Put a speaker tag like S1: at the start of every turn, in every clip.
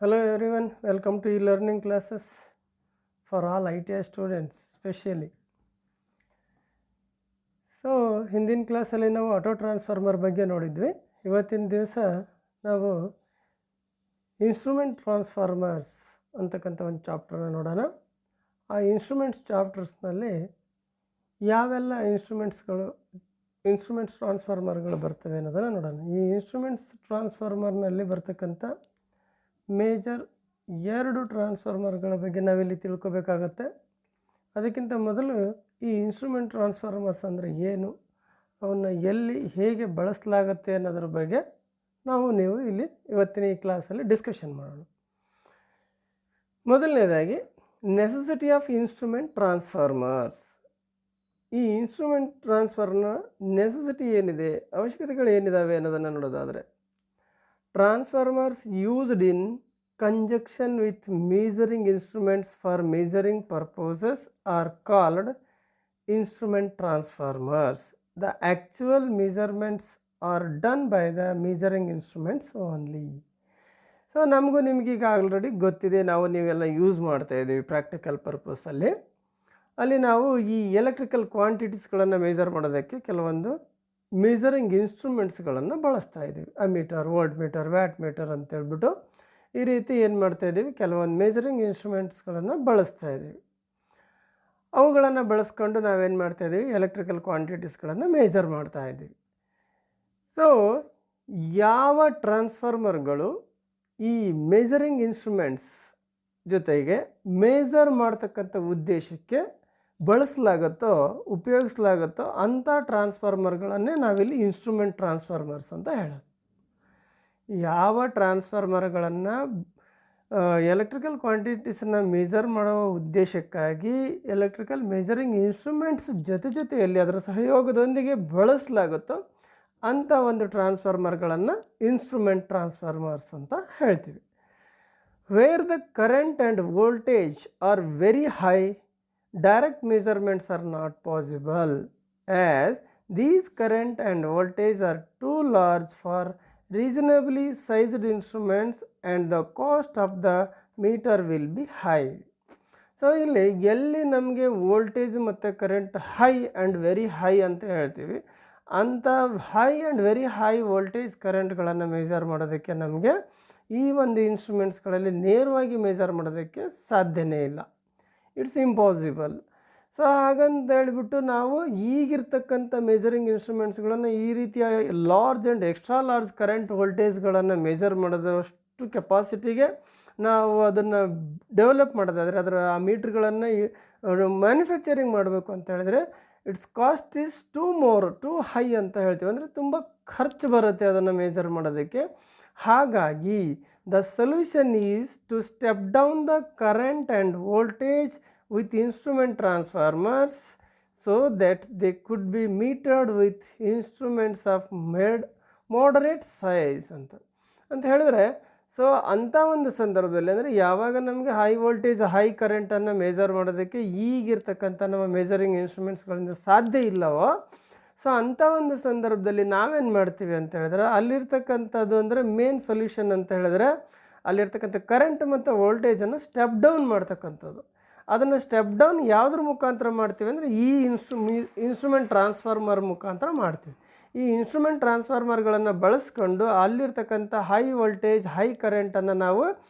S1: Hello everyone, welcome to e-learning classes for all ITI students especially. So ಹಿಂದಿನ ಕ್ಲಾಸಲ್ಲಿ ನಾವು auto transformer ಬಗ್ಗೆ ನೋಡಿದ್ವಿ. ಇವತ್ತಿನ ದಿವಸ ನಾವು ಇನ್ಸ್ಟ್ರೂಮೆಂಟ್ ಟ್ರಾನ್ಸ್ಫಾರ್ಮರ್ಸ್ ಅಂತಕ್ಕಂಥ ಒಂದು ಚಾಪ್ಟರ್ನ ನೋಡೋಣ. ಆ ಇನ್ಸ್ಟ್ರೂಮೆಂಟ್ಸ್ ಚಾಪ್ಟರ್ಸ್ನಲ್ಲಿ ಯಾವೆಲ್ಲ ಇನ್ಸ್ಟ್ರೂಮೆಂಟ್ಸ್ ಟ್ರಾನ್ಸ್ಫಾರ್ಮರ್ಗಳು ಬರ್ತವೆ ಅನ್ನೋದನ್ನು ನೋಡೋಣ. ಈ ಇನ್ಸ್ಟ್ರೂಮೆಂಟ್ಸ್ ಟ್ರಾನ್ಸ್ಫಾರ್ಮರ್ನಲ್ಲಿ ಬರ್ತಕ್ಕಂಥ ಮೇಜರ್ 2 ಟ್ರಾನ್ಸ್ಫಾರ್ಮರ್ಗಳ ಬಗ್ಗೆ ನಾವಿಲ್ಲಿ ತಿಳ್ಕೊಬೇಕಾಗತ್ತೆ. ಅದಕ್ಕಿಂತ ಮೊದಲು ಈ ಇನ್ಸ್ಟ್ರೂಮೆಂಟ್ ಟ್ರಾನ್ಸ್ಫಾರ್ಮರ್ಸ್ ಅಂದರೆ ಏನು, ಅವನ್ನು ಎಲ್ಲಿ ಹೇಗೆ ಬಳಸಲಾಗುತ್ತೆ ಅನ್ನೋದ್ರ ಬಗ್ಗೆ ನೀವು ಇಲ್ಲಿ ಇವತ್ತಿನ ಈ ಕ್ಲಾಸಲ್ಲಿ ಡಿಸ್ಕಷನ್ ಮಾಡೋಣ. ಮೊದಲನೇದಾಗಿ ನೆಸೆಸಿಟಿ ಆಫ್ ಇನ್ಸ್ಟ್ರೂಮೆಂಟ್ ಟ್ರಾನ್ಸ್ಫಾರ್ಮರ್ಸ್. ಈ ಇನ್ಸ್ಟ್ರೂಮೆಂಟ್ ಟ್ರಾನ್ಸ್ಫರ್ನ ನೆಸೆಸಿಟಿ ಏನಿದೆ, ಅವಶ್ಯಕತೆಗಳು ಏನಿದ್ದಾವೆ ಅನ್ನೋದನ್ನು ನೋಡೋದಾದರೆ, transformers used in conjunction with measuring instruments for measuring purposes are called instrument transformers. The actual measurements are done by the measuring instruments only. So ನಿಮಗೀಗ already ಗೊತ್ತಿದೆ, ನೀವೆಲ್ಲ use ಮಾಡ್ತಾ ಇದ್ದೀವಿ ಪ್ರಾಕ್ಟಿಕಲ್ ಪರ್ಪಸಲ್ಲಿ. ಅಲ್ಲಿ ನಾವು ಈ ಎಲೆಕ್ಟ್ರಿಕಲ್ ಕ್ವಾಂಟಿಟೀಸ್ಗಳನ್ನು ಮೆಜರ್ ಮಾಡೋದಕ್ಕೆ ಕೆಲವೊಂದು ಮೆಜರಿಂಗ್ ಇನ್ಸ್ಟ್ರೂಮೆಂಟ್ಸ್ಗಳನ್ನು ಬಳಸ್ತಾ ಇದ್ದೀವಿ. Ammeter, volt meter, watt meter ಅಂತೇಳ್ಬಿಟ್ಟು ಈ ರೀತಿ ಏನು ಮಾಡ್ತಾ ಇದ್ದೀವಿ, ಕೆಲವೊಂದು ಮೆಜರಿಂಗ್ ಇನ್ಸ್ಟ್ರೂಮೆಂಟ್ಸ್ಗಳನ್ನು ಬಳಸ್ತಾ ಇದ್ದೀವಿ. ಅವುಗಳನ್ನು ಬಳಸ್ಕೊಂಡು ನಾವೇನು ಮಾಡ್ತಾ ಇದ್ದೀವಿ, ಎಲೆಕ್ಟ್ರಿಕಲ್ ಕ್ವಾಂಟಿಟೀಸ್ಗಳನ್ನು ಮೆಜರ್ ಮಾಡ್ತಾ ಇದ್ದೀವಿ. ಸೊ ಯಾವ ಟ್ರಾನ್ಸ್ಫಾರ್ಮರ್ಗಳು ಈ ಮೆಜರಿಂಗ್ ಇನ್ಸ್ಟ್ರೂಮೆಂಟ್ಸ್ ಜೊತೆಗೆ ಮೇಜರ್ ಮಾಡ್ತಕ್ಕಂಥ ಉದ್ದೇಶಕ್ಕೆ ಉಪಯೋಗಿಸಲಾಗುತ್ತೋ ಅಂಥ ಟ್ರಾನ್ಸ್ಫಾರ್ಮರ್ಗಳನ್ನೇ ನಾವಿಲ್ಲಿ ಇನ್ಸ್ಟ್ರೂಮೆಂಟ್ ಟ್ರಾನ್ಸ್ಫಾರ್ಮರ್ಸ್ ಅಂತ ಹೇಳೋದು. ಯಾವ ಟ್ರಾನ್ಸ್ಫಾರ್ಮರ್ಗಳನ್ನು ಎಲೆಕ್ಟ್ರಿಕಲ್ ಕ್ವಾಂಟಿಟೀಸನ್ನು ಮೆಜರ್ ಮಾಡೋ ಉದ್ದೇಶಕ್ಕಾಗಿ ಎಲೆಕ್ಟ್ರಿಕಲ್ ಮೆಜರಿಂಗ್ ಇನ್ಸ್ಟ್ರೂಮೆಂಟ್ಸ್ ಜೊತೆಯಲ್ಲಿ ಅದರ ಸಹಯೋಗದೊಂದಿಗೆ ಬಳಸಲಾಗುತ್ತೋ ಅಂಥ ಒಂದು ಟ್ರಾನ್ಸ್ಫಾರ್ಮರ್ಗಳನ್ನು ಇನ್ಸ್ಟ್ರೂಮೆಂಟ್ ಟ್ರಾನ್ಸ್ಫಾರ್ಮರ್ಸ್ ಅಂತ ಹೇಳ್ತೀವಿ. Where the current and voltage are very high, direct measurements are not possible, as these current and voltage are too large for reasonably sized instruments and the cost of the meter will be high. So ಇಲ್ಲಿ ಎಲ್ಲಿ ನಮಗೆ voltage ಮತ್ತು current high and very high ಅಂತ ಹೇಳ್ತೀವಿ, ಅಂಥ high and very high voltage ಕರೆಂಟ್ಗಳನ್ನು measure ಮಾಡೋದಕ್ಕೆ ನಮಗೆ ಈ ಒಂದು ಇನ್ಸ್ಟ್ರೂಮೆಂಟ್ಸ್ಗಳಲ್ಲಿ ನೇರವಾಗಿ ಮೆಜರ್ ಮಾಡೋದಕ್ಕೆ ಸಾಧ್ಯನೇ ಇಲ್ಲ. It's impossible. ಸೊ ಹಾಗಂತ ಹೇಳಿಬಿಟ್ಟು ನಾವು ಈಗಿರ್ತಕ್ಕಂಥ ಮೆಜರಿಂಗ್ ಇನ್ಸ್ಟ್ರೂಮೆಂಟ್ಸ್ಗಳನ್ನು ಈ ರೀತಿಯ large and extra large current ವೋಲ್ಟೇಜ್ಗಳನ್ನು ಮೆಜರ್ ಮಾಡೋದಷ್ಟು ಕೆಪಾಸಿಟಿಗೆ ನಾವು ಅದನ್ನು ಡೆವಲಪ್ ಮಾಡೋದಾದರೆ, ಅದರ ಆ ಮೀಟ್ರ್ಗಳನ್ನು ಮ್ಯಾನುಫ್ಯಾಕ್ಚರಿಂಗ್ ಮಾಡಬೇಕು ಅಂತ ಹೇಳಿದ್ರೆ it's cost is two high ಅಂತ ಹೇಳ್ತೀವಿ. ಅಂದರೆ ತುಂಬ ಖರ್ಚು ಬರುತ್ತೆ ಅದನ್ನು ಮೆಜರ್ ಮಾಡೋದಕ್ಕೆ. ಹಾಗಾಗಿ the solution is to step down the current and voltage with instrument transformers so that they could be metered with instruments of moderate size ಅಂತ ಹೇಳಿದ್ರೆ, ಸೊ ಅಂಥ ಒಂದು ಸಂದರ್ಭದಲ್ಲಿ ಅಂದರೆ ಯಾವಾಗ ನಮಗೆ ಹೈ ವೋಲ್ಟೇಜ್ ಹೈ ಕರೆಂಟನ್ನು ಮೆಜರ್ ಮಾಡೋದಕ್ಕೆ ಈಗಿರ್ತಕ್ಕಂಥ ನಮ್ಮ ಮೆಜರಿಂಗ್ ಇನ್ಸ್ಟ್ರೂಮೆಂಟ್ಸ್ಗಳಿಂದ ಸಾಧ್ಯ ಇಲ್ಲವೋ, ಸೊ ಅಂಥ ಒಂದು ಸಂದರ್ಭದಲ್ಲಿ ನಾವೇನು ಮಾಡ್ತೀವಿ ಅಂತ ಹೇಳಿದ್ರೆ, ಅಲ್ಲಿರ್ತಕ್ಕಂಥದ್ದು ಅಂದರೆ ಮೇನ್ ಸೊಲ್ಯೂಷನ್ ಅಂತ ಹೇಳಿದ್ರೆ ಅಲ್ಲಿರ್ತಕ್ಕಂಥ ಕರೆಂಟ್ ಮತ್ತು ವೋಲ್ಟೇಜನ್ನು ಸ್ಟೆಪ್ ಡೌನ್ ಮಾಡ್ತಕ್ಕಂಥದ್ದು. ಅದನ್ನು ಸ್ಟೆಪ್ ಡೌನ್ ಯಾವುದ್ರ ಮುಖಾಂತರ ಮಾಡ್ತೀವಿ ಅಂದರೆ ಈ ಇನ್ಸ್ಟ್ರೂಮೆಂಟ್ ಟ್ರಾನ್ಸ್ಫಾರ್ಮರ್ ಮುಖಾಂತರ ಮಾಡ್ತೀವಿ. ಈ ಇನ್ಸ್ಟ್ರೂಮೆಂಟ್ ಟ್ರಾನ್ಸ್ಫಾರ್ಮರ್ಗಳನ್ನು ಬಳಸ್ಕೊಂಡು ಅಲ್ಲಿರ್ತಕ್ಕಂಥ ಹೈ ವೋಲ್ಟೇಜ್ ಹೈ ಕರೆಂಟನ್ನು ನಾವು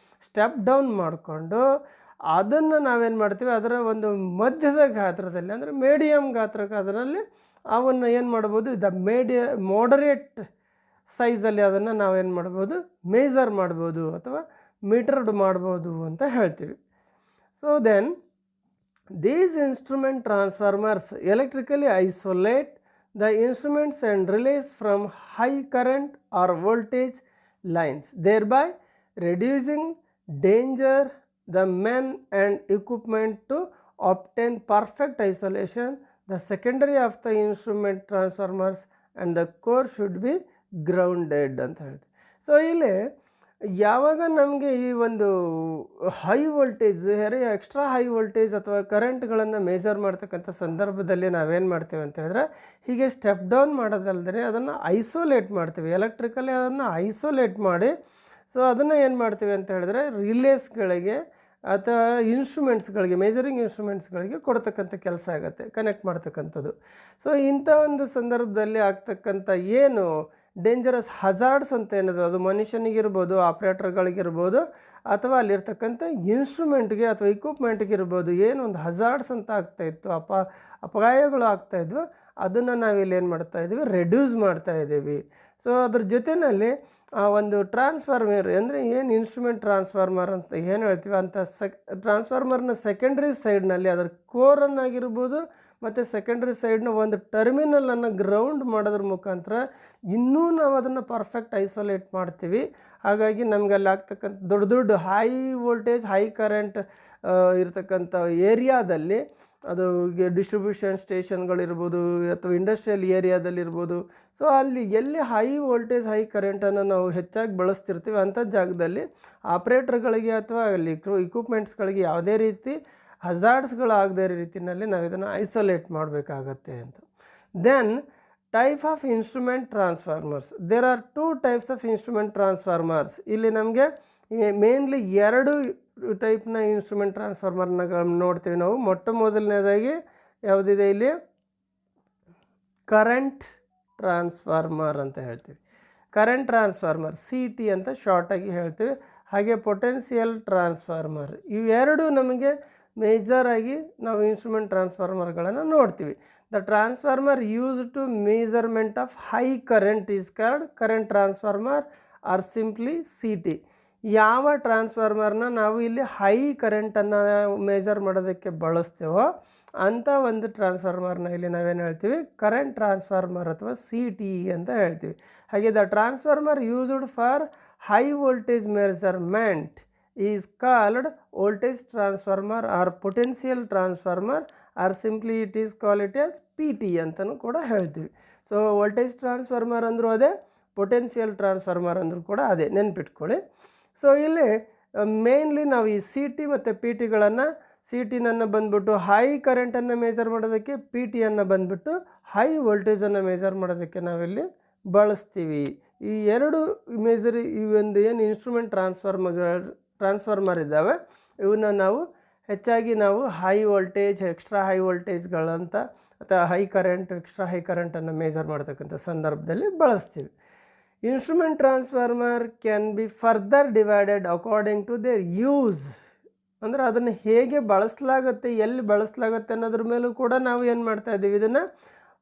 S1: ಸ್ಟೆಪ್ ಡೌನ್ ಮಾಡಿಕೊಂಡು ಅದನ್ನು ನಾವೇನು ಮಾಡ್ತೀವಿ, ಅದರ ಒಂದು ಮಧ್ಯದ ಗಾತ್ರದಲ್ಲಿ ಅಂದರೆ ಮೀಡಿಯಮ್ ಅದರಲ್ಲಿ ಅವನ್ನು ಏನು ಮಾಡ್ಬೋದು, ಮೋಡರೇಟ್ ಸೈಜಲ್ಲಿ ಅದನ್ನು ನಾವೇನು ಮಾಡ್ಬೋದು, ಮೇಜರ್ ಮಾಡ್ಬೋದು ಅಥವಾ ಮೀಟರ್ಡ್ ಮಾಡ್ಬೋದು ಅಂತ ಹೇಳ್ತೀವಿ. So then these instrument transformers electrically isolate the instruments and release from high current or voltage lines, thereby reducing danger the men and equipment to obtain perfect isolation. The secondary of the instrument transformers and the core should be grounded ಅಂತ ಹೇಳ್ತೀವಿ. So ಇಲ್ಲಿ ಯಾವಾಗ ನಮಗೆ ಈ ಒಂದು high voltage extra high voltage ಅಥವಾ ಕರೆಂಟ್ಗಳನ್ನು major ಮಾಡ್ತಕ್ಕಂಥ ಸಂದರ್ಭದಲ್ಲಿ ನಾವೇನು ಮಾಡ್ತೀವಿ ಅಂತ ಹೇಳಿದ್ರೆ, ಹೀಗೆ ಸ್ಟೆಪ್ ಡೌನ್ ಮಾಡೋದಲ್ಲದೆ ಅದನ್ನು ಐಸೋಲೇಟ್ ಮಾಡ್ತೀವಿ, ಎಲೆಕ್ಟ್ರಿಕಲಿ ಅದನ್ನು ಐಸೋಲೇಟ್ ಮಾಡಿ. ಸೊ ಸೊ ಅದನ್ನು ಏನು ಮಾಡ್ತೀವಿ ಅಂತ ಹೇಳಿದ್ರೆ ರಿಲೇಸ್ಗಳಿಗೆ ಅಥವಾ ಇನ್ಸ್ಟ್ರೂಮೆಂಟ್ಸ್ಗಳಿಗೆ, ಮೇಜರಿಂಗ್ ಇನ್ಸ್ಟ್ರೂಮೆಂಟ್ಸ್ಗಳಿಗೆ ಕೊಡ್ತಕ್ಕಂಥ ಕೆಲಸ ಆಗುತ್ತೆ, ಕನೆಕ್ಟ್ ಮಾಡ್ತಕ್ಕಂಥದ್ದು. ಸೊ ಇಂಥ ಒಂದು ಸಂದರ್ಭದಲ್ಲಿ ಆಗ್ತಕ್ಕಂಥ ಏನು ಡೇಂಜರಸ್ ಹಜಾರ್ಡ್ಸ್ ಅಂತ ಏನದು, ಅದು ಮನುಷ್ಯನಿಗಿರ್ಬೋದು, ಆಪ್ರೇಟರ್ಗಳಿಗಿರ್ಬೋದು, ಅಥವಾ ಅಲ್ಲಿರ್ತಕ್ಕಂಥ ಇನ್ಸ್ಟ್ರೂಮೆಂಟ್ಗೆ ಅಥವಾ ಇಕ್ವಿಪ್ಮೆಂಟ್ಗೆ ಇರ್ಬೋದು, ಏನು ಒಂದು ಹಜಾರ್ಡ್ಸ್ ಅಂತ ಆಗ್ತಾಯಿತ್ತು, ಅಪಾಯಗಳು ಆಗ್ತಾಯಿದ್ವು, ಅದನ್ನು ನಾವಿಲ್ಲಿ ಏನು ಮಾಡ್ತಾಯಿದ್ವಿ, ರೆಡ್ಯೂಸ್ ಮಾಡ್ತಾಯಿದ್ದೀವಿ. ಸೊ ಅದ್ರ ಜೊತೆಯಲ್ಲಿ ಒಂದು ಟ್ರಾನ್ಸ್ಫಾರ್ಮರ್ ಅಂದರೆ ಏನು ಇನ್ಸ್ಟ್ರೂಮೆಂಟ್ ಟ್ರಾನ್ಸ್ಫಾರ್ಮರ್ ಅಂತ ಏನು ಹೇಳ್ತೀವಿ ಅಂಥ ಟ್ರಾನ್ಸ್ಫಾರ್ಮರ್ನ ಸೆಕೆಂಡ್ರಿ ಸೈಡ್ನಲ್ಲಿ ಅದರ ಕೋರನ್ನಾಗಿರ್ಬೋದು ಮತ್ತು ಸೆಕೆಂಡ್ರಿ ಸೈಡ್ನ ಒಂದು ಟರ್ಮಿನಲನ್ನು ಗ್ರೌಂಡ್ ಮಾಡೋದ್ರ ಮುಖಾಂತರ ಇನ್ನೂ ನಾವು ಅದನ್ನು ಪರ್ಫೆಕ್ಟ್ ಐಸೋಲೇಟ್ ಮಾಡ್ತೀವಿ. ಹಾಗಾಗಿ ನಮ್ಗೆ ಅಲ್ಲಿ ಆಗ್ತಕ್ಕಂಥ ದೊಡ್ಡ ದೊಡ್ಡ ಹೈ ವೋಲ್ಟೇಜ್ ಹೈ ಕರೆಂಟ್ ಇರ್ತಕ್ಕಂಥ ಏರಿಯಾದಲ್ಲಿ, ಅದು ಡಿಸ್ಟ್ರಿಬ್ಯೂಷನ್ ಸ್ಟೇಷನ್ಗಳಿರ್ಬೋದು ಅಥವಾ ಇಂಡಸ್ಟ್ರಿಯಲ್ ಏರಿಯಾದಲ್ಲಿರ್ಬೋದು, ಸೊ ಅಲ್ಲಿ ಎಲ್ಲಿ ಹೈ ವೋಲ್ಟೇಜ್ ಹೈ ಕರೆಂಟನ್ನು ನಾವು ಹೆಚ್ಚಾಗಿ ಬಳಸ್ತಿರ್ತೀವಿ ಅಂಥ ಜಾಗದಲ್ಲಿ ಆಪ್ರೇಟರ್ಗಳಿಗೆ ಅಥವಾ ಅಲ್ಲಿ ಇಕ್ವಿಪ್ಮೆಂಟ್ಸ್ಗಳಿಗೆ ಯಾವುದೇ ರೀತಿ ಹಜಾರ್ಡ್ಸ್ಗಳಾಗದೇ ರೀತಿಯಲ್ಲಿ ನಾವು ಇದನ್ನು ಐಸೋಲೇಟ್ ಮಾಡಬೇಕಾಗತ್ತೆ ಅಂತ. Then type of instrument transformers. There are 2 types of instrument transformers. ಇಲ್ಲಿ ನಮಗೆ ಮೇನ್ಲಿ 2 ಟೈಪ್ನ ಇನ್ಸ್ಟ್ರೂಮೆಂಟ್ ಟ್ರಾನ್ಸ್ಫಾರ್ಮರ್ನ ನೋಡ್ತೀವಿ ನಾವು. ಮೊದಲನೇದಾಗಿ ಯಾವುದಿದೆ ಇಲ್ಲಿ, ಕರೆಂಟ್ ಟ್ರಾನ್ಸ್ಫಾರ್ಮರ್ ಅಂತ ಹೇಳ್ತೀವಿ. ಕರೆಂಟ್ ಟ್ರಾನ್ಸ್ಫಾರ್ಮರ್ CT ಅಂತ ಶಾರ್ಟಾಗಿ ಹೇಳ್ತೀವಿ. ಹಾಗೆ ಪೊಟೆನ್ಷಿಯಲ್ ಟ್ರಾನ್ಸ್ಫಾರ್ಮರ್. ಇವೆರಡು ನಮಗೆ ಮೇಜರಾಗಿ ನಾವು ಇನ್ಸ್ಟ್ರೂಮೆಂಟ್ ಟ್ರಾನ್ಸ್ಫಾರ್ಮರ್ಗಳನ್ನು ನೋಡ್ತೀವಿ. The transformer use to measurement of high current is called current transformer or simply CT. ಯಾವ ಟ್ರಾನ್ಸ್ಫಾರ್ಮರ್ನ ನಾವು ಇಲ್ಲಿ ಹೈ ಕರೆಂಟನ್ನು ಮೆಜರ್ ಮಾಡೋದಕ್ಕೆ ಬಳಸ್ತೇವೋ ಅಂಥ ಒಂದು ಟ್ರಾನ್ಸ್ಫಾರ್ಮರ್ನ ಇಲ್ಲಿ ನಾವೇನು ಹೇಳ್ತೀವಿ, ಕರೆಂಟ್ ಟ್ರಾನ್ಸ್ಫಾರ್ಮರ್ ಅಥವಾ CT ಅಂತ ಹೇಳ್ತೀವಿ. ಹಾಗೆ the transformer used for high voltage measurement is called voltage transformer or potential transformer or simply it is call it as PT ಅಂತಲೂ ಕೂಡ ಹೇಳ್ತೀವಿ. ಸೊ ವೋಲ್ಟೇಜ್ ಟ್ರಾನ್ಸ್ಫಾರ್ಮರ್ ಅಂದರೂ ಅದೇ, ಪೊಟೆನ್ಷಿಯಲ್ ಟ್ರಾನ್ಸ್ಫಾರ್ಮರ್ ಅಂದರೂ ಕೂಡ ಅದೇ, ನೆನ್ಪಿಟ್ಕೊಳ್ಳಿ. ಸೊ ಇಲ್ಲಿ ಮೇನ್ಲಿ ನಾವು ಈ CT ಮತ್ತು PTಗಳನ್ನು, CTನನ್ನು ಬಂದ್ಬಿಟ್ಟು ಹೈ ಕರೆಂಟನ್ನು ಮೆಜರ್ ಮಾಡೋದಕ್ಕೆ, PTಯನ್ನು ಬಂದ್ಬಿಟ್ಟು ಹೈ ವೋಲ್ಟೇಜನ್ನು ಮೆಜರ್ ಮಾಡೋದಕ್ಕೆ ನಾವಿಲ್ಲಿ ಬಳಸ್ತೀವಿ. ಈ 2 ಈ ಒಂದು ಏನು ಇನ್ಸ್ಟ್ರೂಮೆಂಟ್ ಟ್ರಾನ್ಸ್ಫಾರ್ಮರ್ ಇದ್ದಾವೆ, ಇವನ್ನ ನಾವು ಹೆಚ್ಚಾಗಿ ನಾವು ಹೈ ವೋಲ್ಟೇಜ್, ಎಕ್ಸ್ಟ್ರಾ ಹೈ ವೋಲ್ಟೇಜ್ಗಳಂತ ಅಥವಾ ಹೈ ಕರೆಂಟ್, ಎಕ್ಸ್ಟ್ರಾ ಹೈ ಕರೆಂಟನ್ನು ಮೆಜರ್ ಮಾಡ್ತಕ್ಕಂಥ ಸಂದರ್ಭದಲ್ಲಿ ಬಳಸ್ತೀವಿ. Instrument transformer can be further divided according to their use. ಅಂದರೆ ಅದನ್ನು ಹೇಗೆ ಬಳಸಲಾಗುತ್ತೆ, ಎಲ್ಲಿ ಬಳಸಲಾಗುತ್ತೆ ಅನ್ನೋದ್ರ ಮೇಲೂ ಕೂಡ ನಾವು ಏನು ಮಾಡ್ತಾಯಿದ್ದೀವಿ, ಇದನ್ನು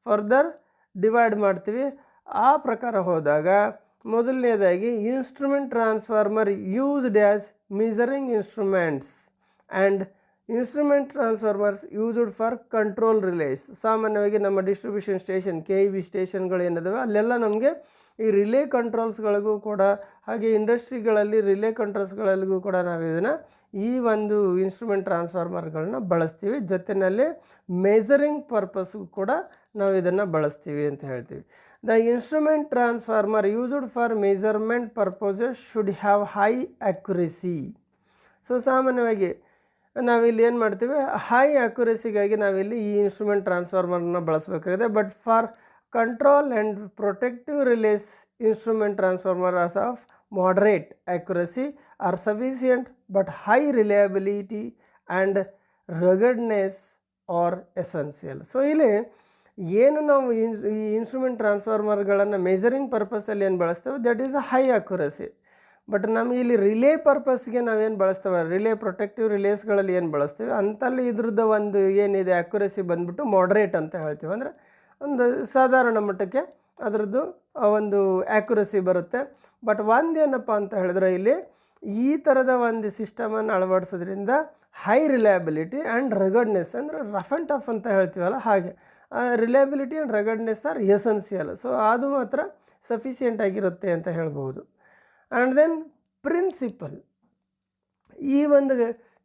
S1: ಫರ್ದರ್ ಡಿವೈಡ್ ಮಾಡ್ತೀವಿ. ಆ ಪ್ರಕಾರ ಹೋದಾಗ ಮೊದಲನೇದಾಗಿ instrument transformer used as measuring instruments and instrument transformers used for control relies. ಸಾಮಾನ್ಯವಾಗಿ ನಮ್ಮ ಡಿಸ್ಟ್ರಿಬ್ಯೂಷನ್ ಸ್ಟೇಷನ್ KV ಸ್ಟೇಷನ್ಗಳು ಏನಿದಾವೆ ಅಲ್ಲೆಲ್ಲ ನಮಗೆ ಈ ರಿಲೇ ಕಂಟ್ರೋಲ್ಸ್ಗಳಿಗೂ ಕೂಡ, ಹಾಗೆ ಇಂಡಸ್ಟ್ರಿಗಳಲ್ಲಿ ರಿಲೇ ಕಂಟ್ರೋಲ್ಸ್ಗಳಿಗೂ ಕೂಡ ನಾವು ಇದನ್ನು ಈ ಒಂದು ಇನ್ಸ್ಟ್ರೂಮೆಂಟ್ ಟ್ರಾನ್ಸ್ಫಾರ್ಮರ್ಗಳನ್ನ ಬಳಸ್ತೀವಿ. ಜೊತೆಯಲ್ಲಿ ಮೆಜರಿಂಗ್ ಪರ್ಪಸ್ಗೂ ಕೂಡ ನಾವು ಇದನ್ನು ಬಳಸ್ತೀವಿ ಅಂತ ಹೇಳ್ತೀವಿ. The instrument transformer used for measurement purposes should have high accuracy. So ಸಾಮಾನ್ಯವಾಗಿ ನಾವಿಲ್ಲಿ ಏನು ಮಾಡ್ತೀವಿ, ಹೈ ಆ್ಯಕ್ಯುರೆಸಿಗಾಗಿ ನಾವಿಲ್ಲಿ ಈ ಇನ್ಸ್ಟ್ರೂಮೆಂಟ್ ಟ್ರಾನ್ಸ್ಫಾರ್ಮರ್ನ ಬಳಸಬೇಕಾಗಿದೆ. But for control and protective relies instrument transformers of moderate accuracy are sufficient, but high reliability and ruggedness are essential. So ಇಲ್ಲಿ ಏನು ನಾವು ಈ ಇನ್ಸ್ಟ್ರೂಮೆಂಟ್ ಟ್ರಾನ್ಸ್ಫಾರ್ಮರ್ಗಳನ್ನು ಮೆಜರಿಂಗ್ ಪರ್ಪಸಲ್ಲಿ ಏನು ಬಳಸ್ತೇವೆ, that is a high accuracy. But ನಮಗೆ ಇಲ್ಲಿ ರಿಲೇ ಪರ್ಪಸ್ಗೆ ನಾವೇನು ಬಳಸ್ತೇವೆ, ರಿಲೇ ಪ್ರೊಟೆಕ್ಟಿವ್ ರಿಲೇಸ್ಗಳಲ್ಲಿ ಏನು ಬಳಸ್ತೇವೆ ಅಂತಲ್ಲಿ ಇದ್ರದ್ದು ಒಂದು ಏನಿದೆ ಅಕ್ಯುರಸಿ ಬಂದ್ಬಿಟ್ಟು ಮಾಡ್ರೇಟ್ ಅಂತ ಹೇಳ್ತೀವಿ. ಅಂದರೆ ಒಂದು ಸಾಧಾರಣ ಮಟ್ಟಕ್ಕೆ ಅದರದ್ದು ಒಂದು ಆ್ಯಕ್ಯುರಸಿ ಬರುತ್ತೆ. ಬಟ್ ಒಂದೇನಪ್ಪ ಅಂತ ಹೇಳಿದ್ರೆ ಇಲ್ಲಿ ಈ ಥರದ ಒಂದು ಸಿಸ್ಟಮನ್ನು ಅಳವಡಿಸೋದ್ರಿಂದ ಹೈ ರಿಲಯಬಿಲಿಟಿ ಆ್ಯಂಡ್ ರಗಡ್ನೆಸ್, ಅಂದರೆ ರಫ್ ಆ್ಯಂಡ್ ಟಫ್ ಅಂತ ಹೇಳ್ತೀವಲ್ಲ ಹಾಗೆ, reliability and ruggedness are essential. So ಅದು ಮಾತ್ರ ಸಫಿಷಿಯೆಂಟ್ ಆಗಿರುತ್ತೆ ಅಂತ ಹೇಳ್ಬೋದು. ಆ್ಯಂಡ್ ದೆನ್ ಪ್ರಿನ್ಸಿಪಲ್, ಈ ಒಂದು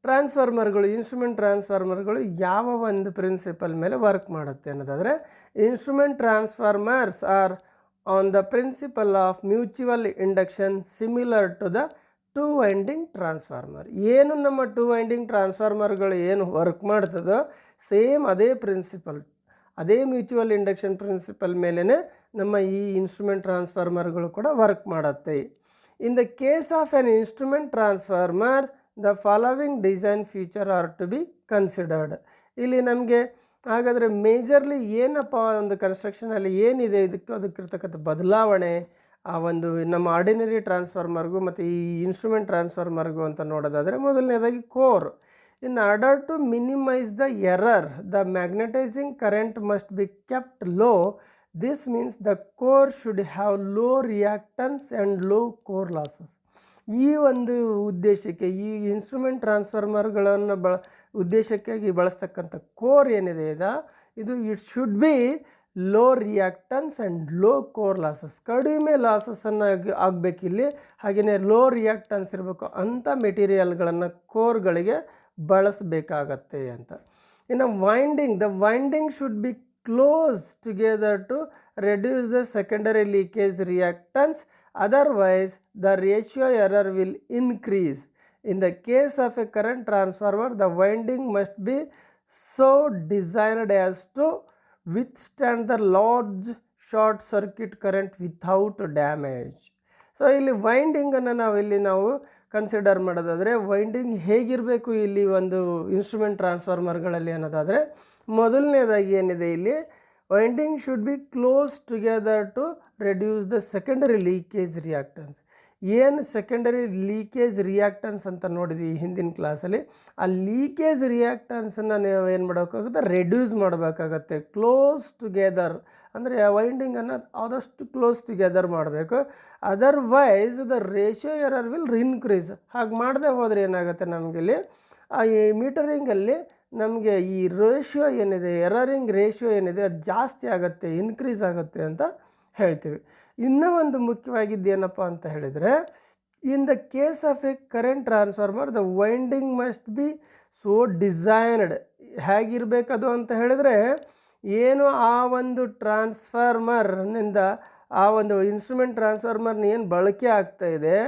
S1: ಟ್ರಾನ್ಸ್ಫಾರ್ಮರ್ಗಳು, ಇನ್ಸ್ಟ್ರೂಮೆಂಟ್ ಟ್ರಾನ್ಸ್ಫಾರ್ಮರ್ಗಳು ಯಾವ ಒಂದು ಪ್ರಿನ್ಸಿಪಲ್ ಮೇಲೆ ವರ್ಕ್ ಮಾಡುತ್ತೆ ಅನ್ನೋದಾದರೆ, instrument transformers are on the principle of mutual induction similar to the 2 winding transformer. ಏನು ನಮ್ಮ 2 ವೈಂಡಿಂಗ್ ಟ್ರಾನ್ಸ್ಫಾರ್ಮರ್ಗಳು ಏನು ವರ್ಕ್ ಮಾಡ್ತದೋ ಸೇಮ್ ಅದೇ ಪ್ರಿನ್ಸಿಪಲ್, ಅದೇ ಮ್ಯೂಚುವಲ್ ಇಂಡಕ್ಷನ್ ಪ್ರಿನ್ಸಿಪಲ್ ಮೇಲೇ ನಮ್ಮ ಈ ಇನ್ಸ್ಟ್ರೂಮೆಂಟ್ ಟ್ರಾನ್ಸ್ಫಾರ್ಮರ್ಗಳು ಕೂಡ ವರ್ಕ್ ಮಾಡುತ್ತೆ. In the case of an instrument transformer, the following design feature are to be considered. ಇಲ್ಲಿ ನಮಗೆ ಹಾಗಾದರೆ ಮೇಜರ್ಲಿ ಏನಪ್ಪ ಒಂದು ಕನ್ಸ್ಟ್ರಕ್ಷನಲ್ಲಿ ಏನಿದೆ ಅದಕ್ಕಿರ್ತಕ್ಕಂಥ ಬದಲಾವಣೆ ಆ ಒಂದು ನಮ್ಮ ಆರ್ಡಿನರಿ ಟ್ರಾನ್ಸ್ಫಾರ್ಮರ್ಗೂ ಮತ್ತು ಈ ಇನ್ಸ್ಟ್ರೂಮೆಂಟ್ ಟ್ರಾನ್ಸ್ಫಾರ್ಮರ್ಗೂ ಅಂತ ನೋಡೋದಾದರೆ, ಮೊದಲನೇದಾಗಿ core. In order to minimize the error, the magnetizing current must be kept low. This means the core should have low reactance and low core losses. ಈ ಒಂದು ಉದ್ದೇಶಕ್ಕೆ ಈ ಇನ್ಸ್ಟ್ರೂಮೆಂಟ್ ಟ್ರಾನ್ಸ್ಫಾರ್ಮರ್ಗಳನ್ನು ಉದ್ದೇಶಕ್ಕಾಗಿ ಬಳಸ್ತಕ್ಕಂಥ ಕೋರ್ ಏನಿದೆ ಇದು it should be low reactance and low core losses. ಕಡಿಮೆ ಲಾಸಸ್ಸನ್ನು ಆಗಬೇಕಿಲ್ಲಿ, ಹಾಗೆಯೇ low reactance ಇರಬೇಕು ಅಂಥ ಮೆಟೀರಿಯಲ್ಗಳನ್ನು ಕೋರ್ಗಳಿಗೆ ಬಳಸಬೇಕಾಗತ್ತೆ ಅಂತ. ಇನ್ನು winding, the winding should be close together to reduce the secondary leakage reactance, otherwise the ratio error will increase. In the case of a current transformer, the winding must be so designed as to withstand the large short circuit current without damage. So ಇಲ್ಲಿ ವೈಂಡಿಂಗನ್ನು ನಾವು consider ಮಾಡೋದಾದರೆ, winding ಹೇಗಿರಬೇಕು ಇಲ್ಲಿ ಒಂದು instrument ಟ್ರಾನ್ಸ್ಫಾರ್ಮರ್ಗಳಲ್ಲಿ ಅನ್ನೋದಾದರೆ, ಮೊದಲನೇದಾಗಿ ಏನಿದೆ ಇಲ್ಲಿ winding should be close together to reduce the secondary leakage reactance. ಏನು ಸೆಕೆಂಡರಿ ಲೀಕೇಜ್ ರಿಯಾಕ್ಟನ್ಸ್ ಅಂತ ನೋಡಿದ್ವಿ ಈ ಹಿಂದಿನ ಕ್ಲಾಸಲ್ಲಿ, ಆ ಲೀಕೇಜ್ ರಿಯಾಕ್ಟನ್ಸನ್ನು ನೀವು ಏನು ಮಾಡಬೇಕಾಗುತ್ತೆ, ರೆಡ್ಯೂಸ್ ಮಾಡಬೇಕಾಗತ್ತೆ. ಕ್ಲೋಸ್ ಟುಗೆದರ್ ಅಂದರೆ ವೈಂಡಿಂಗನ್ನು ಆದಷ್ಟು ಕ್ಲೋಸ್ ಟುಗೆದರ್ ಮಾಡಬೇಕು. Otherwise the ratio error will increase. ಹಾಗೆ ಮಾಡದೆ ಹೋದರೆ ಏನಾಗುತ್ತೆ, ನಮಗಿಲ್ಲಿ ಈ ಮೀಟರಿಂಗಲ್ಲಿ ನಮಗೆ ಈ ರೇಷಿಯೋ ಏನಿದೆ, ಎರರಿಂಗ್ ರೇಷಿಯೋ ಏನಿದೆ ಅದು ಜಾಸ್ತಿ ಆಗುತ್ತೆ, ಇನ್ಕ್ರೀಸ್ ಆಗುತ್ತೆ ಅಂತ ಹೇಳ್ತೀವಿ. ಇನ್ನೂ ಒಂದು ಮುಖ್ಯವಾಗಿದ್ದು ಏನಪ್ಪ ಅಂತ ಹೇಳಿದರೆ, in the case of a current transformer the winding must be so designed. ಹೇಗಿರಬೇಕದು ಅಂತ ಹೇಳಿದರೆ, ಏನು ಆ ಒಂದು ಟ್ರಾನ್ಸ್ಫಾರ್ಮರ್ನಿಂದ ಆ ಒಂದು ಇನ್ಸ್ಟ್ರೂಮೆಂಟ್ ಟ್ರಾನ್ಸ್ಫಾರ್ಮರ್ನ ಏನು ಬಳಕೆ ಆಗ್ತಾಯಿದೆ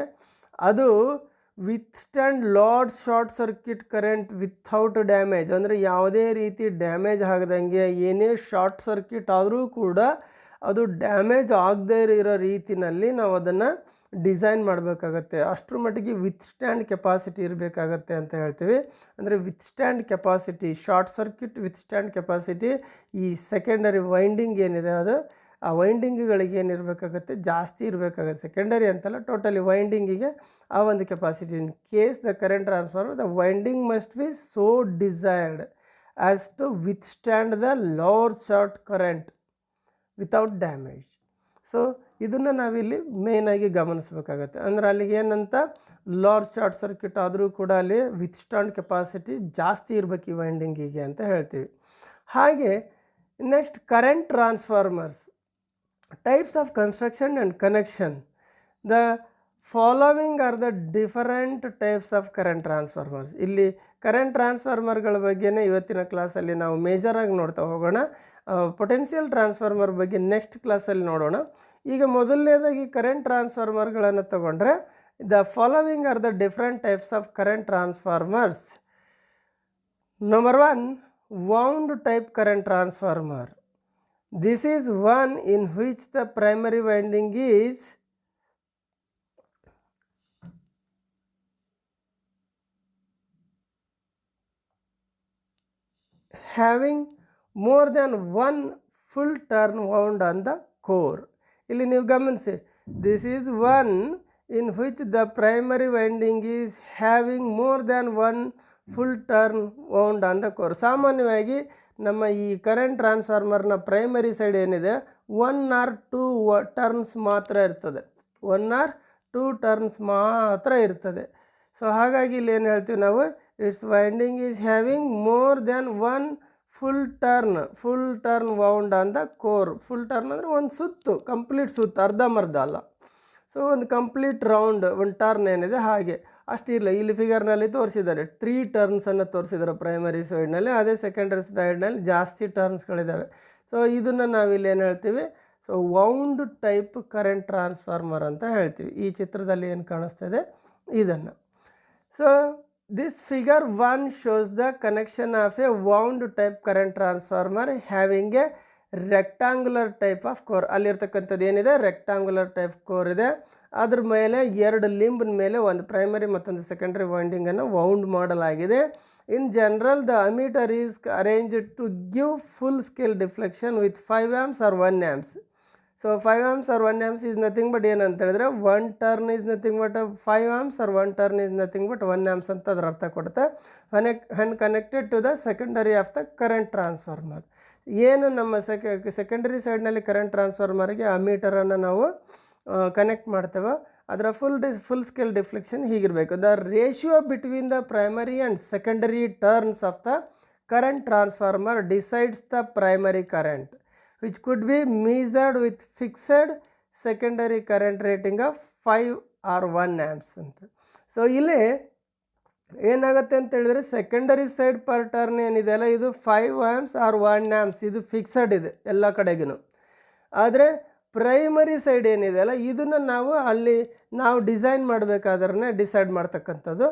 S1: ಅದು withstand large short circuit current without damage. ಅಂದರೆ ಯಾವುದೇ ರೀತಿ ಡ್ಯಾಮೇಜ್ ಆಗದಂಗೆ, ಏನೇ ಶಾರ್ಟ್ ಸರ್ಕ್ಯೂಟ್ ಆದರೂ ಕೂಡ ಅದು ಡ್ಯಾಮೇಜ್ ಆಗದೇ ಇರೋ ರೀತಿಯಲ್ಲಿ ನಾವು ಅದನ್ನು ಡಿಸೈನ್ ಮಾಡಬೇಕಾಗತ್ತೆ. ಅಷ್ಟರ ಮಟ್ಟಿಗೆ ವಿತ್ಸ್ಟ್ಯಾಂಡ್ ಕೆಪಾಸಿಟಿ ಇರಬೇಕಾಗತ್ತೆ ಅಂತ ಹೇಳ್ತೀವಿ. ಅಂದರೆ withstand capacity, short circuit withstand capacity ಈ ಸೆಕೆಂಡರಿ ವೈಂಡಿಂಗ್ ಏನಿದೆ ಅದು ಆ ವೈಂಡಿಂಗ್ಗಳಿಗೆ ಏನಿರಬೇಕಾಗತ್ತೆ, ಜಾಸ್ತಿ ಇರಬೇಕಾಗತ್ತೆ. ಸೆಕೆಂಡರಿ ಅಂತಲ್ಲ, ಟೋಟಲಿ ವೈಂಡಿಂಗಿಗೆ ಆ ಒಂದು capacity. In case the current transformer the winding must be so designed as to withstand the large short current without damage. So ಇದನ್ನು ನಾವಿಲ್ಲಿ ಮೇಯ್ನಾಗಿ ಗಮನಿಸಬೇಕಾಗತ್ತೆ. ಅಂದರೆ ಅಲ್ಲಿಗೆ ಏನಂತ, ಲಾರ್ಜ್ ಶಾರ್ಟ್ ಸರ್ಕ್ಯೂಟ್ ಆದರೂ ಕೂಡ ಅಲ್ಲಿ ವಿತ್ಸ್ಟ್ಯಾಂಡ್ ಕೆಪಾಸಿಟಿ ಜಾಸ್ತಿ ಇರಬೇಕು ಈ ವೈಂಡಿಂಗಿಗೆ ಅಂತ ಹೇಳ್ತೀವಿ. ಹಾಗೆ next current transformers, types of construction and connection. The following are the different types of current transformers. ಇಲ್ಲಿ ಕರೆಂಟ್ ಟ್ರಾನ್ಸ್ಫಾರ್ಮರ್ಗಳ ಬಗ್ಗೆನೇ ಇವತ್ತಿನ ಕ್ಲಾಸಲ್ಲಿ ನಾವು ಮೇಜರಾಗಿ ನೋಡ್ತಾ ಹೋಗೋಣ. ಪೊಟೆನ್ಷಿಯಲ್ ಟ್ರಾನ್ಸ್ಫಾರ್ಮರ್ ಬಗ್ಗೆ ನೆಕ್ಸ್ಟ್ ಕ್ಲಾಸಲ್ಲಿ ನೋಡೋಣ. ಈಗ ಮೊದಲನೇದಾಗಿ ಕರೆಂಟ್ ಟ್ರಾನ್ಸ್ಫಾರ್ಮರ್ಗಳನ್ನು ತಗೊಂಡ್ರೆ, the following are the different types of current transformers. Number 1, wound type current transformer. This is one in which the primary winding is having more than one full turn wound on the core. ಇಲ್ಲಿ ನೀವು ಗಮನಿಸಿ, this is one in which the primary winding is having more than one full turn wound on the core. ಸಾಮಾನ್ಯವಾಗಿ ನಮ್ಮ ಈ current ಟ್ರಾನ್ಸ್ಫಾರ್ಮರ್ನ primary side ಏನಿದೆ 1 or 2 turns ಮಾತ್ರ ಇರ್ತದೆ, 1 or 2 ಟರ್ನ್ಸ್ ಮಾತ್ರ ಇರ್ತದೆ. ಸೊ ಹಾಗಾಗಿ ಇಲ್ಲಿ ಏನು ಹೇಳ್ತೀವಿ ನಾವು, it's winding is having more than 1 full turn wound on the core. Full turn ಅಂದರೆ ಒಂದು ಸುತ್ತು, ಕಂಪ್ಲೀಟ್ ಸುತ್ತು, ಅರ್ಧಂಬರ್ಧ ಅಲ್ಲ. ಸೊ ಒಂದು ಕಂಪ್ಲೀಟ್ ರೌಂಡ್, ಒಂದು ಟರ್ನ್ ಏನಿದೆ ಹಾಗೆ ಅಷ್ಟಿರಲ್ಲ. ಇಲ್ಲಿ ಫಿಗರ್ನಲ್ಲಿ ತೋರಿಸಿದ್ದಾರೆ 3 ಟರ್ನ್ಸನ್ನು ತೋರಿಸಿದ್ದಾರೆ ಪ್ರೈಮರಿ ಸೈಡ್ನಲ್ಲಿ, ಅದೇ ಸೆಕೆಂಡರಿ ಸೈಡ್ನಲ್ಲಿ ಜಾಸ್ತಿ ಟರ್ನ್ಸ್ಗಳಿದ್ದಾವೆ. ಸೊ ಇದನ್ನು ನಾವಿಲ್ಲಿ ಏನು ಹೇಳ್ತೀವಿ, so wound type current transformer ಅಂತ ಹೇಳ್ತೀವಿ. ಈ ಚಿತ್ರದಲ್ಲಿ ಏನು ಕಾಣಿಸ್ತಿದೆ ಇದನ್ನು. So this figure 1 shows the connection of a wound type current transformer having a rectangular type of core. ಅಲ್ಲಿರ್ತಕ್ಕಂಥದ್ದು ಏನಿದೆ, ರೆಕ್ಟಾಂಗುಲರ್ ಟೈಪ್ ಕೋರ್ ಇದೆ. ಅದ್ರ ಮೇಲೆ 2 ಲಿಂಬ್ನ ಮೇಲೆ ಒಂದು ಪ್ರೈಮರಿ ಮತ್ತೊಂದು ಸೆಕೆಂಡರಿ ವೈಂಡಿಂಗನ್ನು ವೌಂಡ್ ಮಾಡಲಾಗಿದೆ. In general the ammeter is arranged to give full scale deflection with 5 amps or 1 amps. ಸೊ 5 amps or 1 amps is nothing but ಏನಂತ ಹೇಳಿದ್ರೆ 1 turn is nothing but 5 amps or 1 turn is nothing but 1 amps ಅಂತ ಅದರ ಅರ್ಥ ಕೊಡುತ್ತೆ. when connected to the secondary of the current transformer. ಏನು ನಮ್ಮ secondary ಸೈಡ್ನಲ್ಲಿ ಕರೆಂಟ್ ಟ್ರಾನ್ಸ್ಫಾರ್ಮರ್ಗೆ ಅಮೀಟರನ್ನು ನಾವು ಕನೆಕ್ಟ್ ಮಾಡ್ತೇವೆ, ಅದರ ಫುಲ್ ಸ್ಕೇಲ್ ಡಿಫ್ಲೆಕ್ಷನ್ ಹೀಗಿರಬೇಕು. The ratio between the primary and secondary turns of the current transformer decides the primary current which could be measured with fixed secondary current rating of 5 or 1 amps ಅಂತ. So ಇಲ್ಲಿ ಏನಾಗುತ್ತೆ ಅಂತ ಹೇಳಿದ್ರೆ secondary side per turn ಏನಿದೆ ಅಲ್ಲ ಇದು 5 amps or 1 amps ಇದು fixed ಇದೆ ಎಲ್ಲ ಕಡೆಗೂ. ಆದರೆ ಪ್ರೈಮರಿ ಸೈಡ್ ಏನಿದೆ ಅಲ್ಲ ಇದನ್ನು ನಾವು ಡಿಸೈನ್ ಮಾಡಬೇಕಾದ್ರೆ ಡಿಸೈಡ್ ಮಾಡ್ತಕ್ಕಂಥದ್ದು